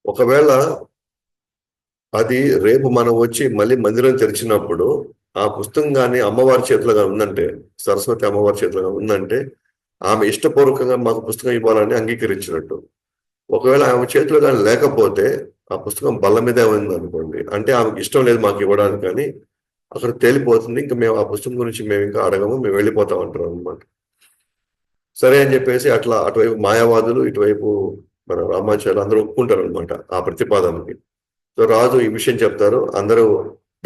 ఒకవేళ అది రేపు మనం వచ్చి మళ్ళీ మందిరం తెరిచినప్పుడు ఆ పుస్తకం కానీ అమ్మవారి చేతిలో ఉందంటే, సరస్వతి అమ్మవారి చేతిలో ఉందంటే ఆమె ఇష్టపూర్వకంగా మాకు పుస్తకం ఇవ్వాలని అంగీకరించినట్టు. ఒకవేళ ఆమె చేతిలో కానీ లేకపోతే ఆ పుస్తకం బల్ల మీదే ఉంది అనుకోండి, అంటే ఆమెకి ఇష్టం లేదు మాకు ఇవ్వడానికి, కానీ అక్కడ తేలిపోతుంది, ఇంకా మేము ఆ పుస్తకం గురించి మేము ఇంకా అడగము, మేము వెళ్ళిపోతాం అంటారు అనమాట. సరే అని చెప్పేసి అట్లా అటువైపు మాయావాదులు, ఇటువైపు మన రామాచార్యులు అందరూ ఒప్పుకుంటారు అనమాట ఆ ప్రతిపాదనకి. సో రాజు ఈ విషయం చెప్తారు, అందరూ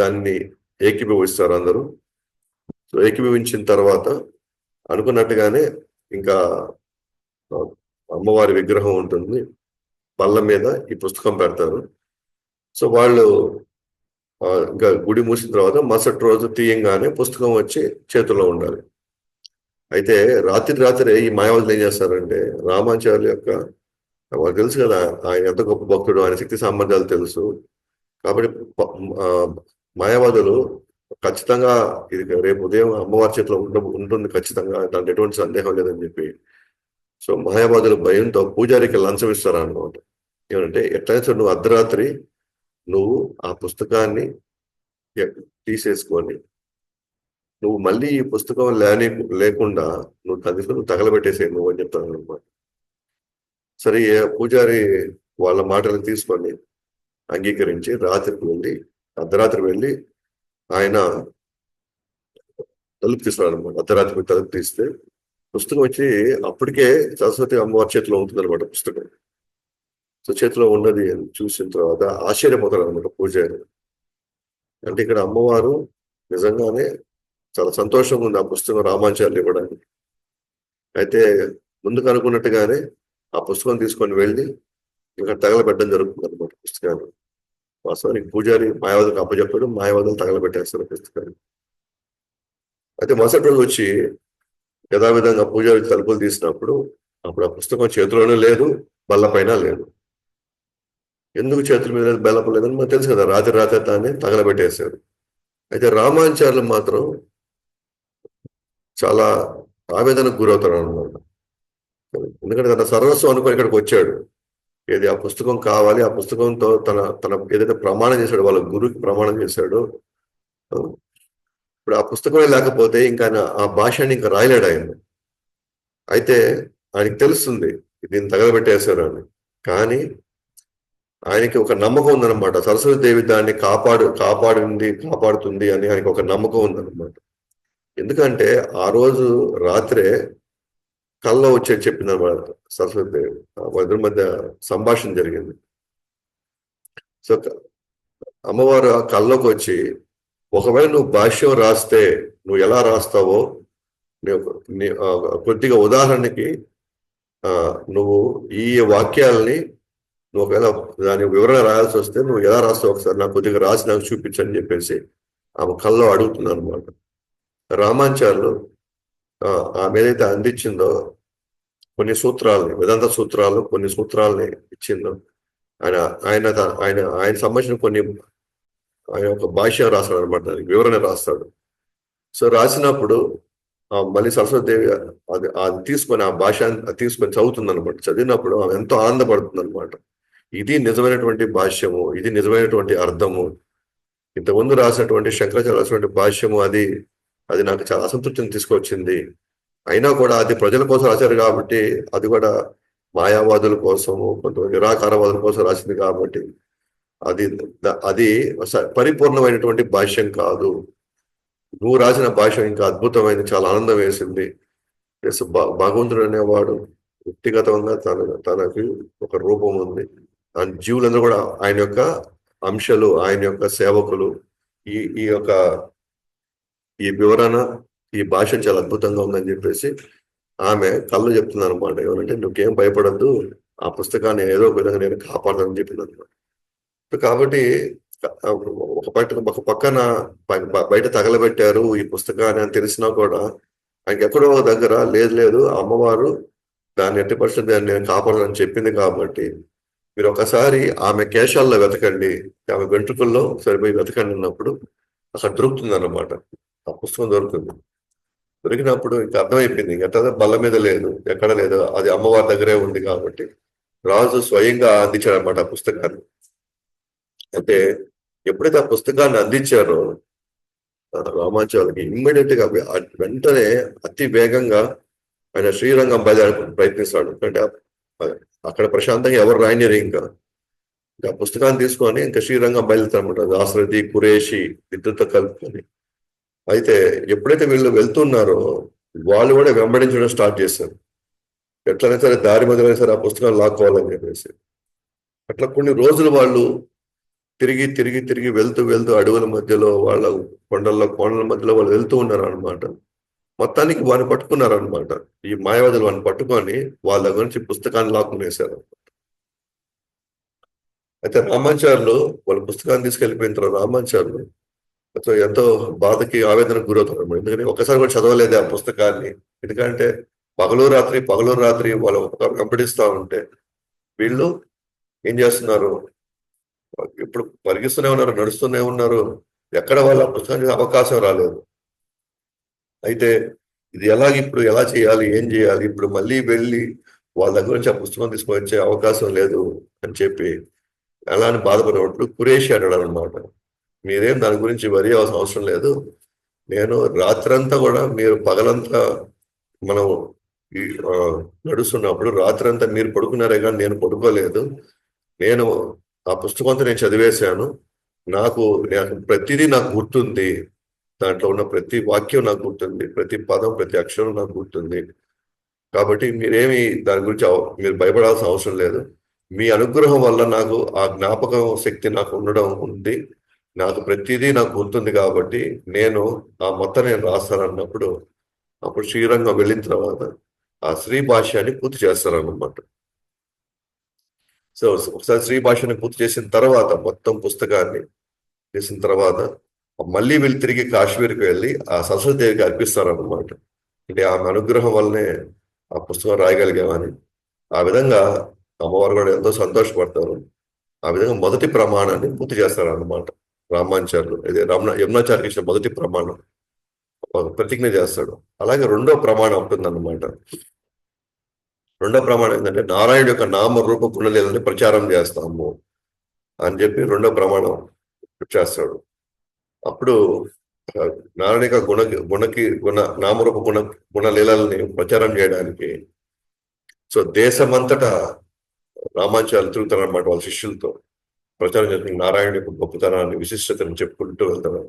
దాన్ని ఏకీభవిస్తారు అందరూ. సో ఏకీభవించిన తర్వాత అనుకున్నట్టుగానే ఇంకా అమ్మవారి విగ్రహం ఉంటుంది, బల్ల మీద ఈ పుస్తకం పెడతారు. సో వాళ్ళు ఇంకా గుడి మూసిన తర్వాత మరుసటి రోజు తీయంగానే పుస్తకం వచ్చి చేతుల్లో ఉండాలి. అయితే రాత్రి ఈ మాయావతులు ఏం చేస్తారంటే రామాచార్యుల యొక్క వాళ్ళకి తెలుసు కదా ఆయన ఎంత గొప్ప భక్తుడు, ఆయన శక్తి సామర్థ్యాలు తెలుసు కాబట్టి మాయావాదులు ఖచ్చితంగా ఇది రేపు ఉదయం అమ్మవారి చేతిలో ఉంటుంది ఖచ్చితంగా, దాంట్లో ఎటువంటి సందేహం లేదని చెప్పి సో మాయావాదుల భయంతో పూజారికి లంచం ఇస్తారు అన్నమాట. ఏమంటే ఎట్లయితే నువ్వు అర్ధరాత్రి నువ్వు ఆ పుస్తకాన్ని తీసేసుకొని నువ్వు మళ్ళీ ఈ పుస్తకం లేకుండా నువ్వు తీసుకొని తగలబెట్టేసేయి నువ్వు అని చెప్తాను అనమాట. సరే పూజారి వాళ్ళ మాటలు తీసుకొని అంగీకరించి అర్ధరాత్రి వెళ్ళి ఆయన తలుపు తీస్తున్నాడు అనమాట. అర్ధరాత్రి తలుపు తీస్తే పుస్తకం వచ్చి అప్పటికే సరస్వతి అమ్మవారి చేతిలో ఉంటుంది అనమాట పుస్తకం. సో చేతిలో ఉన్నది చూసిన తర్వాత ఆశ్చర్యపోతాడు అనమాట పూజారి. అంటే ఇక్కడ అమ్మవారు నిజంగానే చాలా సంతోషంగా ఉంది ఆ పుస్తకం రామాచార్యులు ఇవ్వడానికి. అయితే ముందుకు అనుకున్నట్టుగానే ఆ పుస్తకం తీసుకొని వెళ్ళి ఇక్కడ తగలబెట్టడం జరుగుతుంది అనమాట పుస్తకాన్ని. వాస్తవానికి పూజారి మాయావతులకు అప్పచెప్పాడు, మాయావతులు తగలబెట్టేస్తారు పుస్తకాన్ని. అయితే మరుసటి రోజు వచ్చి యథావిధంగా పూజారి తలుపులు తీసినప్పుడు అప్పుడు ఆ పుస్తకం చేతిలోనే లేదు, బల్లపైన లేదు. ఎందుకు చేతుల మీద లేదు, బెల్లపై లేదని మనకు తెలుసు కదా, రాత్రి తానే తగలబెట్టేశారు. అయితే రామాచార్యులు మాత్రం చాలా ఆవేదనకు గురవుతాడు అనమాట. ఎందుకంటే తన సర్వస్వం అనుకుని ఇక్కడికి వచ్చాడు, ఏది ఆ పుస్తకం కావాలి, ఆ పుస్తకంతో తన ఏదైతే ప్రమాణం చేశాడు, వాళ్ళ గురువుకి ప్రమాణం చేశాడు. ఇప్పుడు ఆ పుస్తకమే లేకపోతే ఇంకా ఆ భాషని ఇంకా రాయలేడు ఆయన. అయితే ఆయనకి తెలుస్తుంది దీన్ని తగలబెట్టేశారు అని. కానీ ఆయనకి ఒక నమ్మకం ఉందన్నమాట, సరస్వతీదేవి దాన్ని కాపాడుతుంది అని ఆయనకి ఒక నమ్మకం ఉందన్నమాట. ఎందుకంటే ఆ రోజు రాత్రే కల్లో వచ్చేది చెప్పింది అనమాట సరస్వతీదేవి. వాళ్ళిద్దరి మధ్య సంభాషణ జరిగింది. సో అమ్మవారు ఆ కల్లోకి వచ్చి, ఒకవేళ నువ్వు భాష్యం రాస్తే నువ్వు ఎలా రాస్తావో కొద్దిగా ఉదాహరణకి నువ్వు ఈ వాక్యాలని నువ్వు ఒకవేళ దాని వివరణ రాయాల్సి వస్తే నువ్వు ఎలా రాస్తావు ఒకసారి నాకు కొద్దిగా రాసి నాకు చూపించని చెప్పేసి ఆమె కల్లో అడుగుతుంది అనమాట. రామాచార్యులు ఆమె ఏదైతే అందించిందో కొన్ని సూత్రాలని, వేదాంత సూత్రాలు కొన్ని సూత్రాలని ఇచ్చిందో, ఆయన ఆయన ఆయన ఆయన సంబంధించిన కొన్ని ఆయన ఒక భాష్యం రాస్తాడు అనమాట, వివరణ రాస్తాడు. సో రాసినప్పుడు మళ్ళీ సరస్వతీదేవి అది తీసుకొని ఆ భాష తీసుకొని చదువుతుంది అనమాట. చదివినప్పుడు ఆమె ఎంతో ఆనందపడుతుంది అనమాట. ఇది నిజమైనటువంటి భాష్యము, ఇది నిజమైనటువంటి అర్థము. ఇంతకుముందు రాసినటువంటి శంకరాచార్య రాసినటువంటి భాష్యము అది నాకు చాలా అసంతృప్తిని తీసుకొచ్చింది. అయినా కూడా అది ప్రజల కోసం రాశారు కాబట్టి, అది కూడా మాయావాదుల కోసము కొంతమంది నిరాకారవాదుల కోసం రాసింది కాబట్టి అది పరిపూర్ణమైనటువంటి భాష్యం కాదు. నువ్వు రాసిన భాష్యం ఇంకా అద్భుతమైంది, చాలా ఆనందం వేసింది. భగవంతుడు అనేవాడు వ్యక్తిగతంగా తనకి ఒక రూపం ఉంది. జీవులందరూ కూడా ఆయన యొక్క అంశాలు, ఆయన యొక్క సేవకులు. ఈ వివరణ, ఈ భాష చాలా అద్భుతంగా ఉందని చెప్పేసి ఆమె కళ్ళు చెప్తున్నారు అనమాట. ఏమంటే నువ్వేం భయపడద్దు, ఆ పుస్తకాన్ని ఏదో ఒక విధంగా నేను కాపాడదని చెప్పింది అనమాట. కాబట్టి ఒక పక్కన బయట తగలబెట్టారు ఈ పుస్తకాన్ని అని తెలిసినా కూడా ఆయనకి ఎక్కడో దగ్గర లేదు అమ్మవారు దాన్ని 80% దాన్ని నేను కాపాడాలని చెప్పింది కాబట్టి మీరు ఒకసారి ఆమె కేశాల్లో వెతకండి, ఆమె వెంట్రుకల్లో సరిపోయి వెతకండి అన్నప్పుడు అక్కడ దొరుకుతుంది అన్నమాట. ఆ పుస్తకం దొరుకుతుంది. దొరికినప్పుడు ఇంకా అర్థమైపోయింది, ఎట్లా బల్ల మీద లేదు, ఎక్కడ లేదు, అది అమ్మవారి దగ్గరే ఉంది కాబట్టి రాజు స్వయంగా అందించాడు అనమాట ఆ పుస్తకాన్ని. అయితే ఎప్పుడైతే ఆ పుస్తకాన్ని అందించారో రామాచార్యులకి ఇమ్మీడియట్ గా వెంటనే అతి వేగంగా ఆయన శ్రీరంగం బయలుదేరడానికి ప్రయత్నిస్తాడు. అంటే అక్కడ ప్రశాంతంగా ఎవరు రాయనిరు. ఇంకా పుస్తకాన్ని తీసుకొని ఇంకా శ్రీరంగం బయలుదేరమాట, దాశరథి కురేషి విద్యుత్ కలుపుకొని. అయితే ఎప్పుడైతే వీళ్ళు వెళ్తున్నారో వాళ్ళు కూడా వెంబడించడం స్టార్ట్ చేశారు. ఎట్లయినా సరే దారి మధ్యలో సరే ఆ పుస్తకాన్ని లాక్కోవాలని చెప్పేసి. అట్లా కొన్ని రోజులు వాళ్ళు తిరిగి వెళ్తూ అడవుల మధ్యలో, వాళ్ళ కోణల మధ్యలో వాళ్ళు వెళ్తూ ఉన్నారు అనమాట. మొత్తానికి వాడిని పట్టుకున్నారు అనమాట. ఈ మాయావాదులు వాడిని పట్టుకొని వాళ్ళ దగ్గర నుంచి పుస్తకాన్ని లాక్కునేశారు. అయితే రామాచార్యులు వాళ్ళ పుస్తకాన్ని తీసుకెళ్లిపోయిన తర్వాత రామాచార్యులు ఎంతో బాధకి ఆవేదనకు గురవుతారు అనమాట. ఎందుకంటే ఒకసారి కూడా చదవలేదు ఆ పుస్తకాన్ని. ఎందుకంటే పగలు రాత్రి వాళ్ళు వెంబడిస్తూ ఉంటే వీళ్ళు ఏం చేస్తున్నారు, ఇప్పుడు పరిగిస్తూనే ఉన్నారు, నడుస్తూనే ఉన్నారు. ఎక్కడ వాళ్ళ పుస్తకానికి అవకాశం రాలేదు. అయితే ఇది ఇప్పుడు ఎలా చేయాలి, ఏం చేయాలి, ఇప్పుడు మళ్ళీ వెళ్ళి వాళ్ళ దగ్గర నుంచి ఆ పుస్తకం తీసుకొని వచ్చే అవకాశం లేదు అని చెప్పి ఎలా అని బాధపడినప్పుడు కురేషి అన్నాడు అనమాట, మీరేం దాని గురించి వరి అవ్వాల్సిన అవసరం లేదు. నేను రాత్రంతా కూడా, మీరు పగలంతా మనం నడుస్తున్నప్పుడు రాత్రంతా మీరు పడుకున్నారే కానీ నేను పడుకోలేదు. నేను ఆ పుస్తకంతో నేను చదివేశాను. నాకు ప్రతిదీ నాకు గుర్తుంది. దాంట్లో ఉన్న ప్రతి వాక్యం నాకు గుర్తుంది, ప్రతి పదం, ప్రతి అక్షరం నాకు గుర్తుంది. కాబట్టి మీరేమి దాని గురించి మీరు భయపడాల్సిన అవసరం లేదు. మీ అనుగ్రహం వల్ల నాకు ఆ జ్ఞాపకం శక్తి నాకు ఉండడం ఉంది. నాకు ప్రతిదీ నాకు గుర్తుంది కాబట్టి నేను ఆ మొత్తం నేను రాస్తానన్నప్పుడు అప్పుడు శ్రీరంగం వెళ్ళిన తర్వాత ఆ శ్రీ భాష్యాన్ని పూర్తి చేస్తారన్నమాట. సో ఒకసారి శ్రీ భాషని పూర్తి చేసిన తర్వాత, మొత్తం పుస్తకాన్ని చేసిన తర్వాత మళ్ళీ వీళ్ళు తిరిగి కాశ్మీర్కి వెళ్ళి ఆ సరస్వతీదేవికి అర్పిస్తారన్నమాట. అంటే ఆమె అనుగ్రహం వల్లనే ఆ పుస్తకం రాయగలిగామని. ఆ విధంగా అమ్మవారు కూడా ఎంతో సంతోషపడతారు. ఆ విధంగా మొదటి ప్రమాణాన్ని పూర్తి చేస్తారన్నమాట రామాచార్యులు. ఇదే యమునాచార్యకి ఇచ్చిన మొదటి ప్రమాణం ప్రతిజ్ఞ చేస్తాడు. అలాగే రెండో ప్రమాణం ఉంటుందన్నమాట. రెండో ప్రమాణం ఏంటంటే నారాయణ యొక్క నామ రూప గుణలీలని ప్రచారం చేస్తాము అని చెప్పి రెండో ప్రమాణం చేస్తాడు. అప్పుడు నారాయణ యొక్క నామరూప గుణలీలని ప్రచారం చేయడానికి సో దేశమంతటా రామాచార్యులు తిరుగుతారన్నమాట వాళ్ళ శిష్యులతో, ప్రచారం చేస్తున్న నారాయణ యొక్క గొప్పతనాన్ని, విశిష్టతను చెప్పుకుంటూ వెళ్తారు.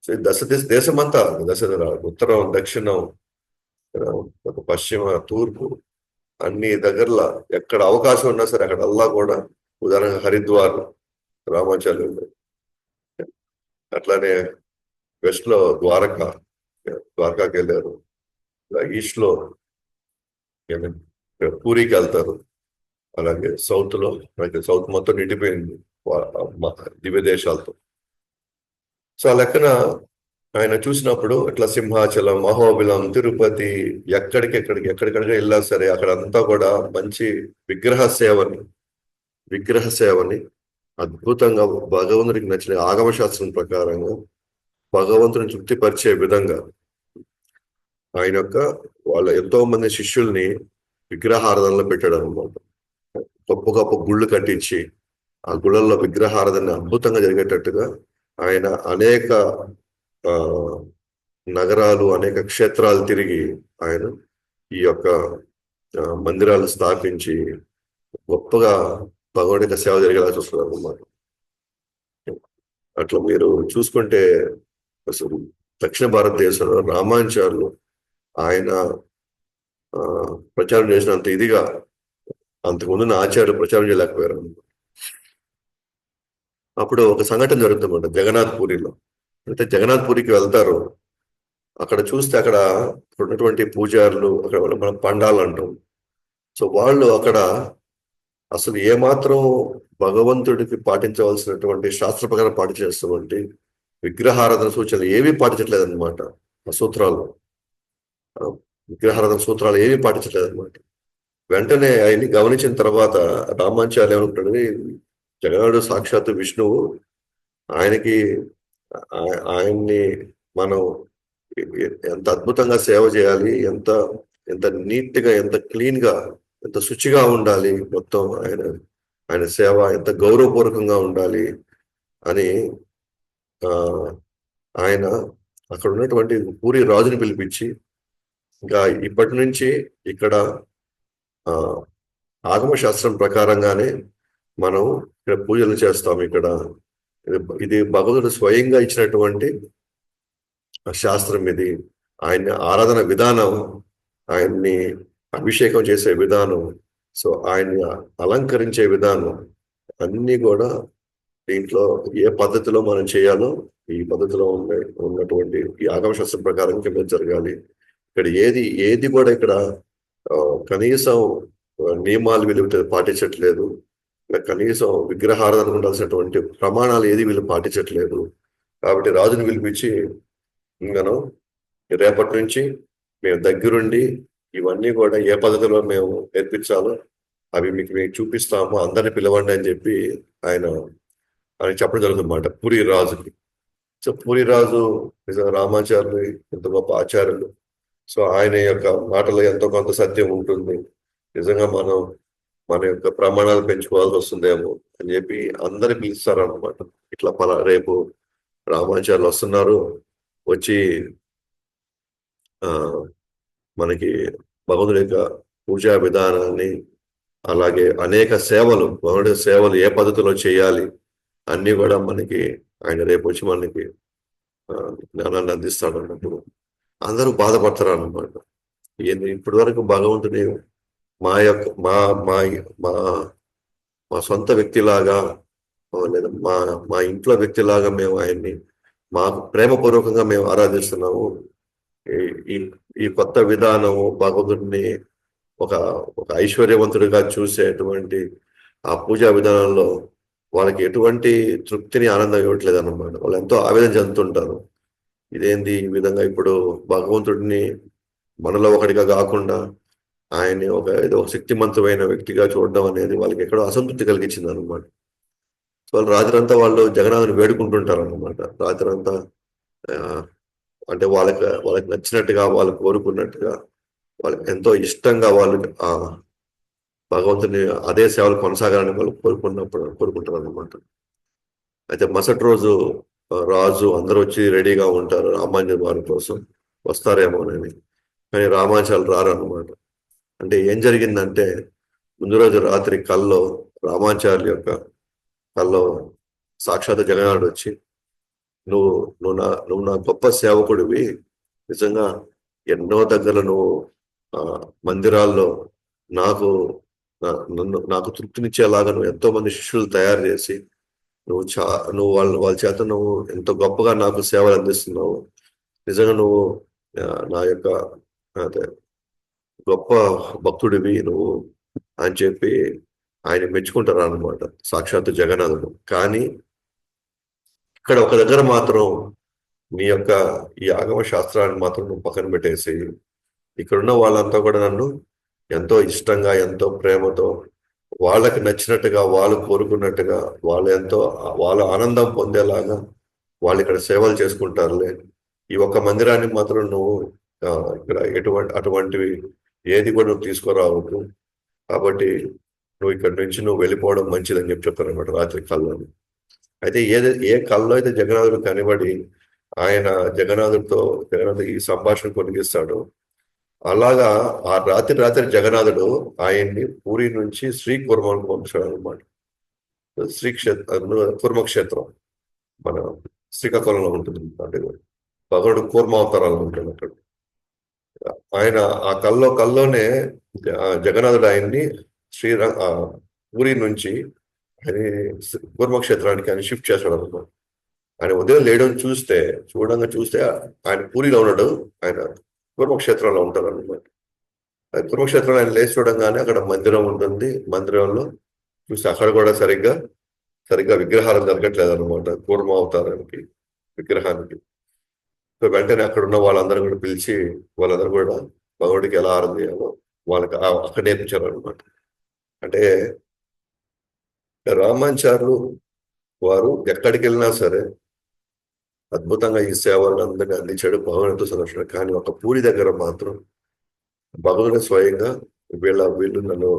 సో దేశమంతా, దశ ఉత్తరం, దక్షిణం, పశ్చిమ, తూర్పు, అన్ని దగ్గరలో ఎక్కడ అవకాశం ఉన్నా సరే అక్కడ అల్లా కూడా, ఉదాహరణగా హరిద్వార్ రామాచార్యులు, అట్లానే వెస్ట్ లో ద్వారకాకి వెళ్ళారు, ఈస్ట్ లో పూరికి వెళ్తారు, అలాగే సౌత్ లో, సౌత్ మొత్తం నిండిపోయింది దివ్య దేశాలతో. సో ఆ లెక్కన ఆయన చూసినప్పుడు ఇట్లా సింహాచలం, అహోబిలం, తిరుపతి, ఎక్కడికైనా వెళ్ళా సరే అక్కడ అంతా కూడా మంచి విగ్రహ సేవని అద్భుతంగా భగవంతుడికి నచ్చిన ఆగమ శాస్త్రం ప్రకారంగా భగవంతుని తృప్తిపరిచే విధంగా ఆయన యొక్క వాళ్ళ ఎంతో మంది శిష్యుల్ని విగ్రహారాధనలో పెట్టాడు అనమాట. గొప్ప గొప్ప గుళ్ళు కట్టించి ఆ గుళ్ళల్లో విగ్రహారాధన అద్భుతంగా జరిగేటట్టుగా ఆయన అనేక నగరాలు, అనేక క్షేత్రాలు తిరిగి ఆయన ఈ యొక్క మందిరాలు స్థాపించి గొప్పగా భగవంతుడికి సేవ జరిగేలా చూస్తున్నారు అన్నమాట. అట్లా మీరు చూసుకుంటే అసలు దక్షిణ భారతదేశంలో రామానుజాచార్యులు ఆయన ప్రచారం చేసినంత ఇదిగా అంతకుముందు ఆచార్యులు ప్రచారం చేయలేకపోయారు. అప్పుడు ఒక సంఘటన జరుగుతుందన్నమాట జగన్నాథ్ పూరిలో. అయితే జగన్నాథ్ పూరికి వెళ్తారు, అక్కడ చూస్తే అక్కడ ఉన్నటువంటి పూజారులు, అక్కడ మనం పండాలు అంటాం. సో వాళ్ళు అక్కడ అసలు ఏమాత్రం భగవంతుడికి పాటించవలసినటువంటి శాస్త్ర ప్రకారం పాటించేటువంటి విగ్రహారాధన సూచనలు ఏమీ పాటించట్లేదు అనమాట. ఆ సూత్రాలు, విగ్రహారాధన సూత్రాలు ఏమీ పాటించట్లేదు అనమాట. వెంటనే ఆయన్ని గమనించిన తర్వాత రామానుజాచార్యులు ఏమనుకుంటాడు, జగన్నాథుడు సాక్షాత్తు విష్ణువు, ఆయన్ని మనం ఎంత అద్భుతంగా సేవ చేయాలి, ఎంత నీట్ గా, ఎంత క్లీన్ గా, ఎంత శుచిగా ఉండాలి, మొత్తం ఆయన సేవ ఎంత గౌరవపూర్వకంగా ఉండాలి అని ఆయన అక్కడ ఉన్నటువంటి పూరి రాజుని పిలిపించి, ఇంకా ఇప్పటి నుంచి ఇక్కడ ఆగమ శాస్త్రం ప్రకారంగానే మనం ఇక్కడ పూజలు చేస్తాం, ఇది భగవంతుడు స్వయంగా ఇచ్చినటువంటి శాస్త్రం, ఇది ఆయన్ని ఆరాధన విధానం, ఆయన్ని అభిషేకం చేసే విధానం, సో ఆయన్ని అలంకరించే విధానం అన్నీ కూడా దీంట్లో ఏ పద్ధతిలో మనం చేయాలో ఈ పద్ధతిలో ఉన్నటువంటి ఈ ఆగమ శాస్త్రం ప్రకారం కింద జరగాలి. ఇక్కడ ఏది కూడా ఇక్కడ కనీసం నియమాలు వీళ్ళు పాటించట్లేదు, కనీసం విగ్రహారాధన ఉండాల్సినటువంటి ప్రమాణాలు ఏది వీళ్ళు పాటించట్లేదు. కాబట్టి రాజుని పిలిపించి, ఇంకను రేపటి నుంచి మేము దగ్గరుండి ఇవన్నీ కూడా ఏ పద్ధతిలో మేము నేర్పించాలో అవి మేము చూపిస్తాము, అందరిని పిలవండి అని చెప్పి ఆయన చెప్పడం జరుగుతుందన్నమాట పూరి రాజుకి. సో పూరి రాజు రామాచార్యులు ఎంత గొప్ప ఆచార్యులు, సో ఆయన యొక్క మాటలో ఎంతో కొంత సత్యం ఉంటుంది, నిజంగా మనం మన యొక్క ప్రమాణాలు పెంచుకోవాల్సి వస్తుందేమో అని చెప్పి అందరు పిలుస్తారు అనమాట. ఇట్లా రేపు రామాచార్యులు వస్తున్నారు, వచ్చి మనకి భగవంతుడి యొక్క పూజా విధానాన్ని, అలాగే అనేక సేవలు, భగవంతుడి సేవలు ఏ పద్ధతిలో చేయాలి అన్ని కూడా మనకి ఆయన రేపు వచ్చి మనకి జ్ఞానాన్ని అందిస్తాడు అన్నప్పుడు అందరూ బాధపడతారు అన్నమాట. ఇప్పటి వరకు భగవంతుడి మా సొంత వ్యక్తిలాగా, లేదా మా ఇంట్లో వ్యక్తిలాగా మేము ఆయన్ని మాకు ప్రేమపూర్వకంగా మేము ఆరాధిస్తున్నాము. ఈ కొత్త విధానము భగవంతుడిని ఒక ఐశ్వర్యవంతుడిగా చూసేటువంటి ఆ పూజా విధానంలో వాళ్ళకి ఎటువంటి తృప్తిని, ఆనందం ఇవ్వట్లేదు అన్నమాట. వాళ్ళు ఎంతో ఆవేదన చెందుతుంటారు. ఇదేంది ఈ విధంగా ఇప్పుడు భగవంతుడిని మనలో ఒకటిగా కాకుండా ఆయన్ని ఏదో ఒక శక్తివంతమైన వ్యక్తిగా చూడడం అనేది వాళ్ళకి ఎక్కడో అసంతృప్తి కలిగించింది అనమాట. సో రాత్రంతా వాళ్ళు జగన్నాథుని వేడుకుంటుంటారు అనమాట. రాత్రంతా అంటే వాళ్ళకి నచ్చినట్టుగా, వాళ్ళు కోరుకున్నట్టుగా, వాళ్ళకి ఎంతో ఇష్టంగా వాళ్ళు ఆ భగవంతుని అదే సేవలు కొనసాగాలని వాళ్ళు కోరుకుంటారు అనమాట. అయితే మరుసటి రోజు రాజు అందరూ వచ్చి రెడీగా ఉంటారు రామాంజన్ వారి కోసం వస్తారేమోనని, కానీ రామాంచాలు రారు అనమాట. అంటే ఏం జరిగిందంటే ముందు రోజు రాత్రి కల్లో రామాచార్య యొక్క కల్లో సాక్షాత్ జగన్నాథుడు వచ్చి నువ్వు నువ్వు నా గొప్ప సేవకుడివి, నిజంగా ఎన్నో దగ్గర నువ్వు ఆ, మందిరాల్లో నాకు నాకు తృప్తినిచ్చేలాగా నువ్వు ఎంతో మంది శిష్యులు తయారు చేసి నువ్వు నువ్వు వాళ్ళ చేత నువ్వు ఎంతో గొప్పగా నాకు సేవలు అందిస్తున్నావు. నిజంగా నువ్వు నా యొక్క అదే గొప్ప భక్తుడివి నువ్వు అని చెప్పి ఆయన మెచ్చుకుంటారు అన్నమాట సాక్షాత్తు జగన్నాథుడు. కానీ ఇక్కడ ఒక దగ్గర మాత్రం మీ యొక్క ఈ ఆగమ శాస్త్రాన్ని మాత్రం నువ్వు పక్కన పెట్టేసి ఇక్కడున్న వాళ్ళంతా కూడా నన్ను ఎంతో ఇష్టంగా ఎంతో ప్రేమతో వాళ్ళకి నచ్చినట్టుగా వాళ్ళు కోరుకున్నట్టుగా వాళ్ళ ఆనందం పొందేలాగా వాళ్ళు ఇక్కడ సేవలు చేసుకుంటారులే. ఈ ఒక్క మందిరాన్ని మాత్రం నువ్వు ఇక్కడ అటువంటివి ఏది కూడా నువ్వు తీసుకురావద్దు, కాబట్టి నువ్వు ఇక్కడి నుంచి నువ్వు వెళ్ళిపోవడం మంచిదని చెప్తారు అనమాట రాత్రి కల్లోని. అయితే ఏ కల్లో అయితే జగన్నాథుడు కనిబడి ఆయన జగన్నాథుడు ఈ సంభాషణ కొనిగిస్తాడు, అలాగా ఆ రాత్రి జగన్నాథుడు ఆయన్ని పూరి నుంచి శ్రీకూర్మానికి పంపించాడు అనమాట. కూర్మక్షేత్రం మన శ్రీకాకుళంలో ఉంటుంది. అంటే భగవానుడు కూర్మావతారాలు ఉంటాడు అక్కడ. ఆయన ఆ కల్లోనే జగన్నాథుడు ఆయన్ని పూరి నుంచి ఆయన కూర్మక్షేత్రానికి ఆయన షిఫ్ట్ చేస్తాడు అనమాట. ఆయన ఉదయం లేయడం చూస్తే ఆయన పూరిలో ఉన్నాడు, ఆయన కూర్మక్షేత్రంలో ఉంటారు అనమాట. కూర్మక్షేత్రంలో ఆయన లేచి చూడంగానే అక్కడ మందిరం ఉంటుంది. మందిరంలో చూస్తే అక్కడ కూడా సరిగ్గా విగ్రహాలు జరగట్లేదు అనమాట కూర్మ అవతారానికి విగ్రహానికి. సో వెంటనే అక్కడ ఉన్న వాళ్ళందరూ కూడా పిలిచి వాళ్ళందరూ కూడా భగవుడికి ఎలా ఆరాధన చేయాలో వాళ్ళకి అక్కడ నేర్పించారు అనమాట. అంటే రామాచార్యులు వారు ఎక్కడికి వెళ్ళినా సరే అద్భుతంగా ఈ సేవలను అందరినీ అందించాడు భగవంతుడు సంరక్షణ. కానీ ఒక పూరి దగ్గర మాత్రం భగవంతుడు స్వయంగా వీళ్ళు నన్ను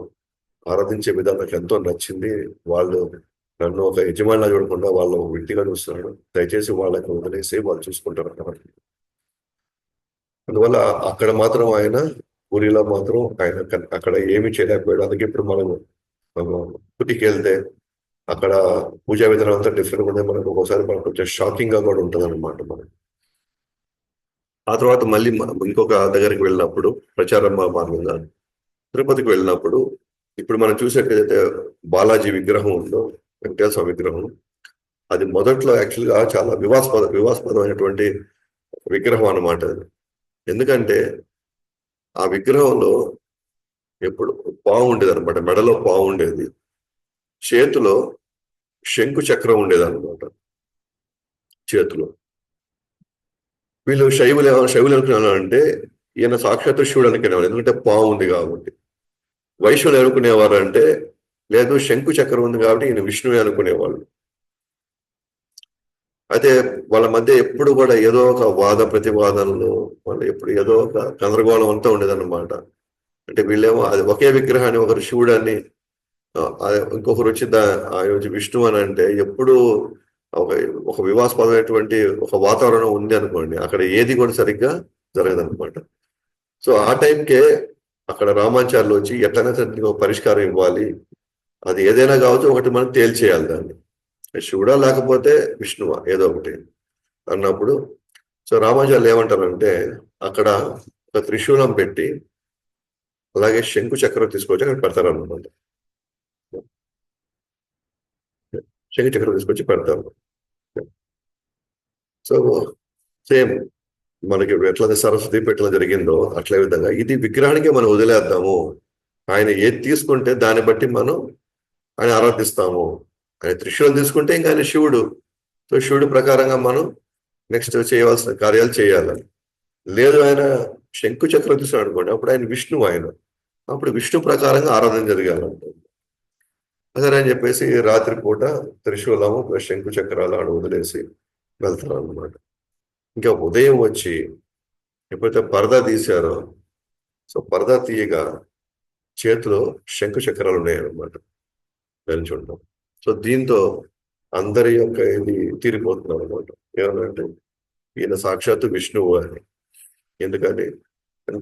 ఆరాధించే విధానం నాకు ఎంతో నచ్చింది, వాళ్ళు నన్ను ఒక యజమానిలా చూడకుండా వాళ్ళు వింటిగా చూస్తున్నాడు, దయచేసి వాళ్ళకి వదిలేసి వాళ్ళు చూసుకుంటారు అన్నమాట. అందువల్ల అక్కడ మాత్రం ఆయన పూరిలో మాత్రం ఆయన అక్కడ ఏమి చేయలేకపోయాడు. అందుకే ఇప్పుడు మనం పుట్టికి వెళ్తే అక్కడ పూజా విధానం అంతా డిఫరెంట్ ఉంది. మనకు ఒకసారి మనకు కొంచెం షాకింగ్ గా కూడా ఉంటుంది అనమాట. మనకి ఆ తర్వాత మళ్ళీ ఇంకొక దగ్గరికి వెళ్ళినప్పుడు ప్రచారం మార్గంగా తిరుపతికి వెళ్ళినప్పుడు ఇప్పుడు మనం చూసేటైతే బాలాజీ విగ్రహం ఉందో, వెంకటేశ్వర స్వామి విగ్రహం, అది మొదట్లో యాక్చువల్గా చాలా వివాస్పదమైనటువంటి విగ్రహం అన్నమాట. ఎందుకంటే ఆ విగ్రహంలో ఎప్పుడు పాము ఉండేది అనమాట, మెడలో పాము ఉండేది, చేతిలో శంకు చక్రం ఉండేది అనమాట చేతిలో. వీళ్ళు శైవులు అనుకున్నారంటే ఈయన సాక్షాత్ శివుడు అనుకునేవారు, ఎందుకంటే పాము ఉంది కాబట్టి. వైష్ణవులు అనుకునేవారు అంటే లేదు శంకు చక్రం ఉంది కాబట్టి ఈయన విష్ణువే అనుకునేవాళ్ళు. అయితే వాళ్ళ మధ్య ఎప్పుడు కూడా ఏదో ఒక వాద ప్రతివాదనలు, వాళ్ళు ఎప్పుడు ఏదో ఒక గందరగోళం అంతా ఉండేదన్నమాట. అంటే వీళ్ళేమో అది ఒకే విగ్రహాన్ని ఒకరు శివుడాన్ని ఇంకొకరు వచ్చి విష్ణు అని అంటే ఎప్పుడు ఒక వివాదాస్పదమైనటువంటి ఒక వాతావరణం ఉంది అనుకోండి, అక్కడ ఏది కూడా సరిగ్గా జరగదన్నమాట. సో ఆ టైంకే అక్కడ రామాచార్యులు వచ్చి ఎట్లయినా సరే ఒక పరిష్కారం ఇవ్వాలి, అది ఏదైనా కావచ్చు, ఒకటి మనం తేల్చేయాలి దాన్ని, శివుడా లేకపోతే విష్ణువా ఏదో ఒకటి అన్నప్పుడు. సో రామాచార్యులు ఏమంటారంటే అక్కడ ఒక త్రిశూలం పెట్టి అలాగే శంకు చక్రం తీసుకొచ్చి అక్కడ పెడతారు అన్నమాట. శంకు చక్రం తీసుకొచ్చి పెడతారు. సో సేమ్ మనకి ఎట్లా సరస్వతి ఎట్లా జరిగిందో అట్లే విధంగా ఇది విగ్రహానికే మనం వదిలేద్దాము, ఆయన ఏది తీసుకుంటే దాన్ని బట్టి మనం ఆయన ఆరాధిస్తాము. ఆయన త్రిశూలం తీసుకుంటే ఇంకా ఆయన శివుడు, సో శివుడు ప్రకారంగా మనం నెక్స్ట్ చేయవలసిన కార్యాలు చేయాలి. లేదు ఆయన శంకు చక్రం తీసుకుని అనుకోండి, అప్పుడు ఆయన విష్ణువు, అప్పుడు విష్ణు ప్రకారంగా ఆరాధన జరగాలంటుంది. అదే అని చెప్పేసి రాత్రిపూట త్రిశూలము శంకు చక్రాలు ఆడ వదిలేసి వెళ్తారు అన్నమాట. ఇంకా ఉదయం వచ్చి ఎప్పుడైతే పరదా తీశారో, సో పరదా తీయగా చేతిలో శంకు చక్రాలు ఉన్నాయన్నమాట నిల్చుంటాం. సో దీంతో అందరి యొక్క ఇది తీరిపోతున్నారు అనమాట. ఏమనంటే ఈయన సాక్షాత్తు విష్ణువు అని. ఎందుకని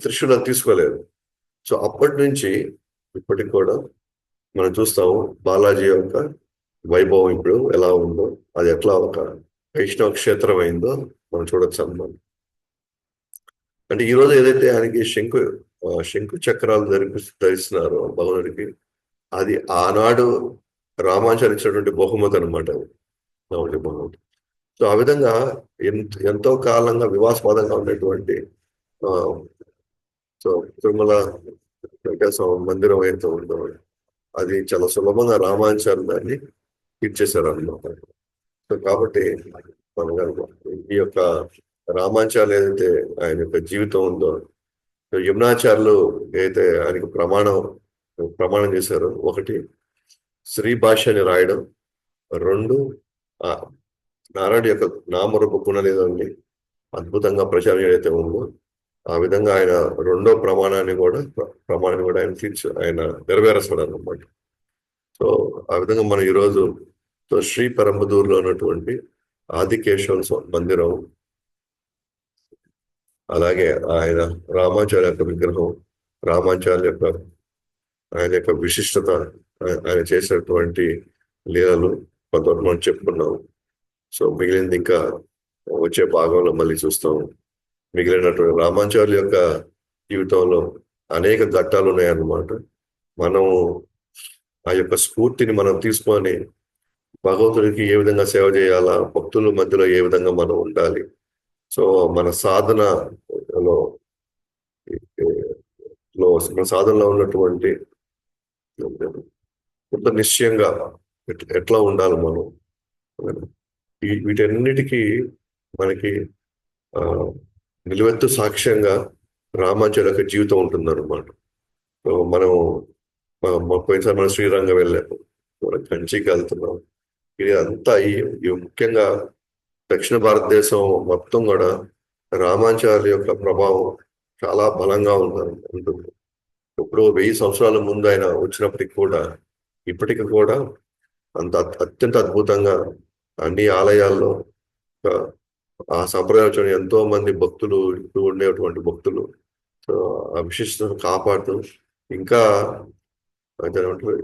త్రిశూలం తీసుకోలేదు, సో అప్పటి నుంచి ఇప్పటికి కూడా మనం చూస్తాము బాలాజీ యొక్క వైభవం ఇప్పుడు ఎలా ఉందో, అది ఎట్లా ఒక వైష్ణవ క్షేత్రం అయిందో మనం చూడొచ్చు అన్నమాట. అంటే ఈ రోజు ఏదైతే ఆయనకి శంకు చక్రాలు ధరిస్తున్నారో భగవానుడికి, అది ఆనాడు రామాచార్య ఇచ్చినటువంటి బహుమతి అనమాట. బహుమతి. సో ఆ విధంగా ఎంతో కాలంగా వివాదాస్పదంగా ఉన్నటువంటి ఆ సో తిరుమల వెంకటేశ్వర మందిరం అయితే ఉందో అది చాలా సులభంగా రామాచార్య దాన్ని ఇచ్చేసారు అన్నమాట. సో కాబట్టి మన ఈ యొక్క రామాచార్యులు ఏదైతే ఆయన యొక్క జీవితం ఉందో, యమునాచార్యులు ఏదైతే ఆయనకు ప్రమాణం చేశారో, ఒకటి శ్రీ భాష్యాన్ని రాయడం, రెండు నారాయణ యొక్క నామరూప గుణలేదని అద్భుతంగా ప్రచారం ఏదైతే ఉందో, ఆ విధంగా ఆయన రెండో ప్రమాణాన్ని కూడా ఆయన నెరవేరుస్తాడు అన్నమాట. సో ఆ విధంగా మనం ఈరోజు శ్రీ పెరంబదూరులో ఉన్నటువంటి ఆదికేశవ మందిరం, అలాగే ఆయన రామాచార్య యొక్క విగ్రహం, రామాచార్య యొక్క ఆయన యొక్క విశిష్టత, ఆయన చేసినటువంటి లీలలు కొంతవరకు మనం చెప్పుకున్నాం. సో మిగిలింది ఇంకా వచ్చే భాగంలో మళ్ళీ చూస్తాం. మిగిలినటువంటి రామాచార్యుల యొక్క జీవితంలో అనేక ఘట్టాలు ఉన్నాయన్నమాట. మనం ఆ యొక్క స్ఫూర్తిని మనం తీసుకొని భగవంతుడికి ఏ విధంగా సేవ చేయాలా, భక్తుల మధ్యలో ఏ విధంగా మనం ఉండాలి, సో మన సాధనలో మన సాధనలో ఉన్నటువంటి కొంత నిశ్చయంగా ఎట్లా ఉండాలి మనం, వీటన్నిటికీ మనకి నిలువెత్తు సాక్ష్యంగా రామాచార్య యొక్క జీవితం ఉంటుందన్నమాట. సో మనం పోయినసారి మనం శ్రీరంగం వెళ్ళాము, మనం కంచికి వెళ్తున్నాం. ఇది అంతా ఈ ముఖ్యంగా దక్షిణ భారతదేశం మొత్తం కూడా రామాచార్య యొక్క ప్రభావం చాలా బలంగా ఉంటుంది. ఇప్పుడు 1000 సంవత్సరాల ముందు ఆయన వచ్చినప్పటికి కూడా ఇప్పటికి కూడా అత్యంత అద్భుతంగా అన్ని ఆలయాల్లో ఆ సంప్రదాయం ఎంతో మంది భక్తులు, ఇప్పుడు ఉండేటువంటి భక్తులు సో ఆ విశిష్టతను కాపాడుతూ ఇంకా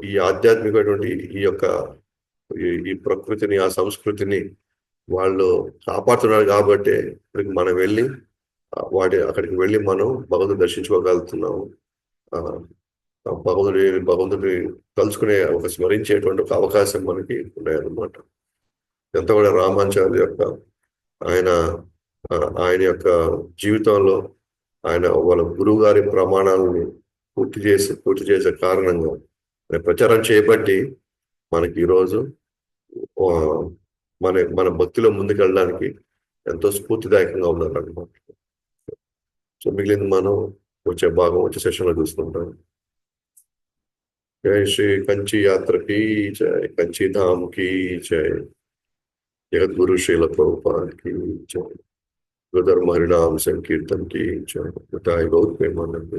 ఈ ఆధ్యాత్మికటువంటి ఈ యొక్క ఈ ప్రకృతిని, ఆ సంస్కృతిని వాళ్ళు కాపాడుతున్నారు. కాబట్టి ఇక్కడికి మనం వెళ్ళి అక్కడికి వెళ్ళి మనం భగవంతుని దర్శించుకోగలుగుతున్నాము. భగవంతుని కలుసుకునే ఒక స్మరించేటువంటి ఒక అవకాశం మనకి ఉన్నాయన్నమాట. ఎంత కూడా రామాచార్య యొక్క ఆయన యొక్క జీవితంలో వాళ్ళ గురువు గారి ప్రమాణాలని పూర్తి చేసే కారణంగా ప్రచారం చేయబట్టి మనకి ఈరోజు మన భక్తిలో ముందుకెళ్ళడానికి ఎంతో స్ఫూర్తిదాయకంగా ఉన్నారు అన్నమాట. సో మిగిలింది మనం వచ్చే సెషన్లో చూసుకుంటాం. జై శ్రీ కంచి యాత్రకి జై, కంచి ధామ్ కి జై, జగద్గురు శ్రీల ప్రభుపాద की जय, गुरुधर्म हरिनाम संकीर्तन की जय, गौर प्रेमानंद।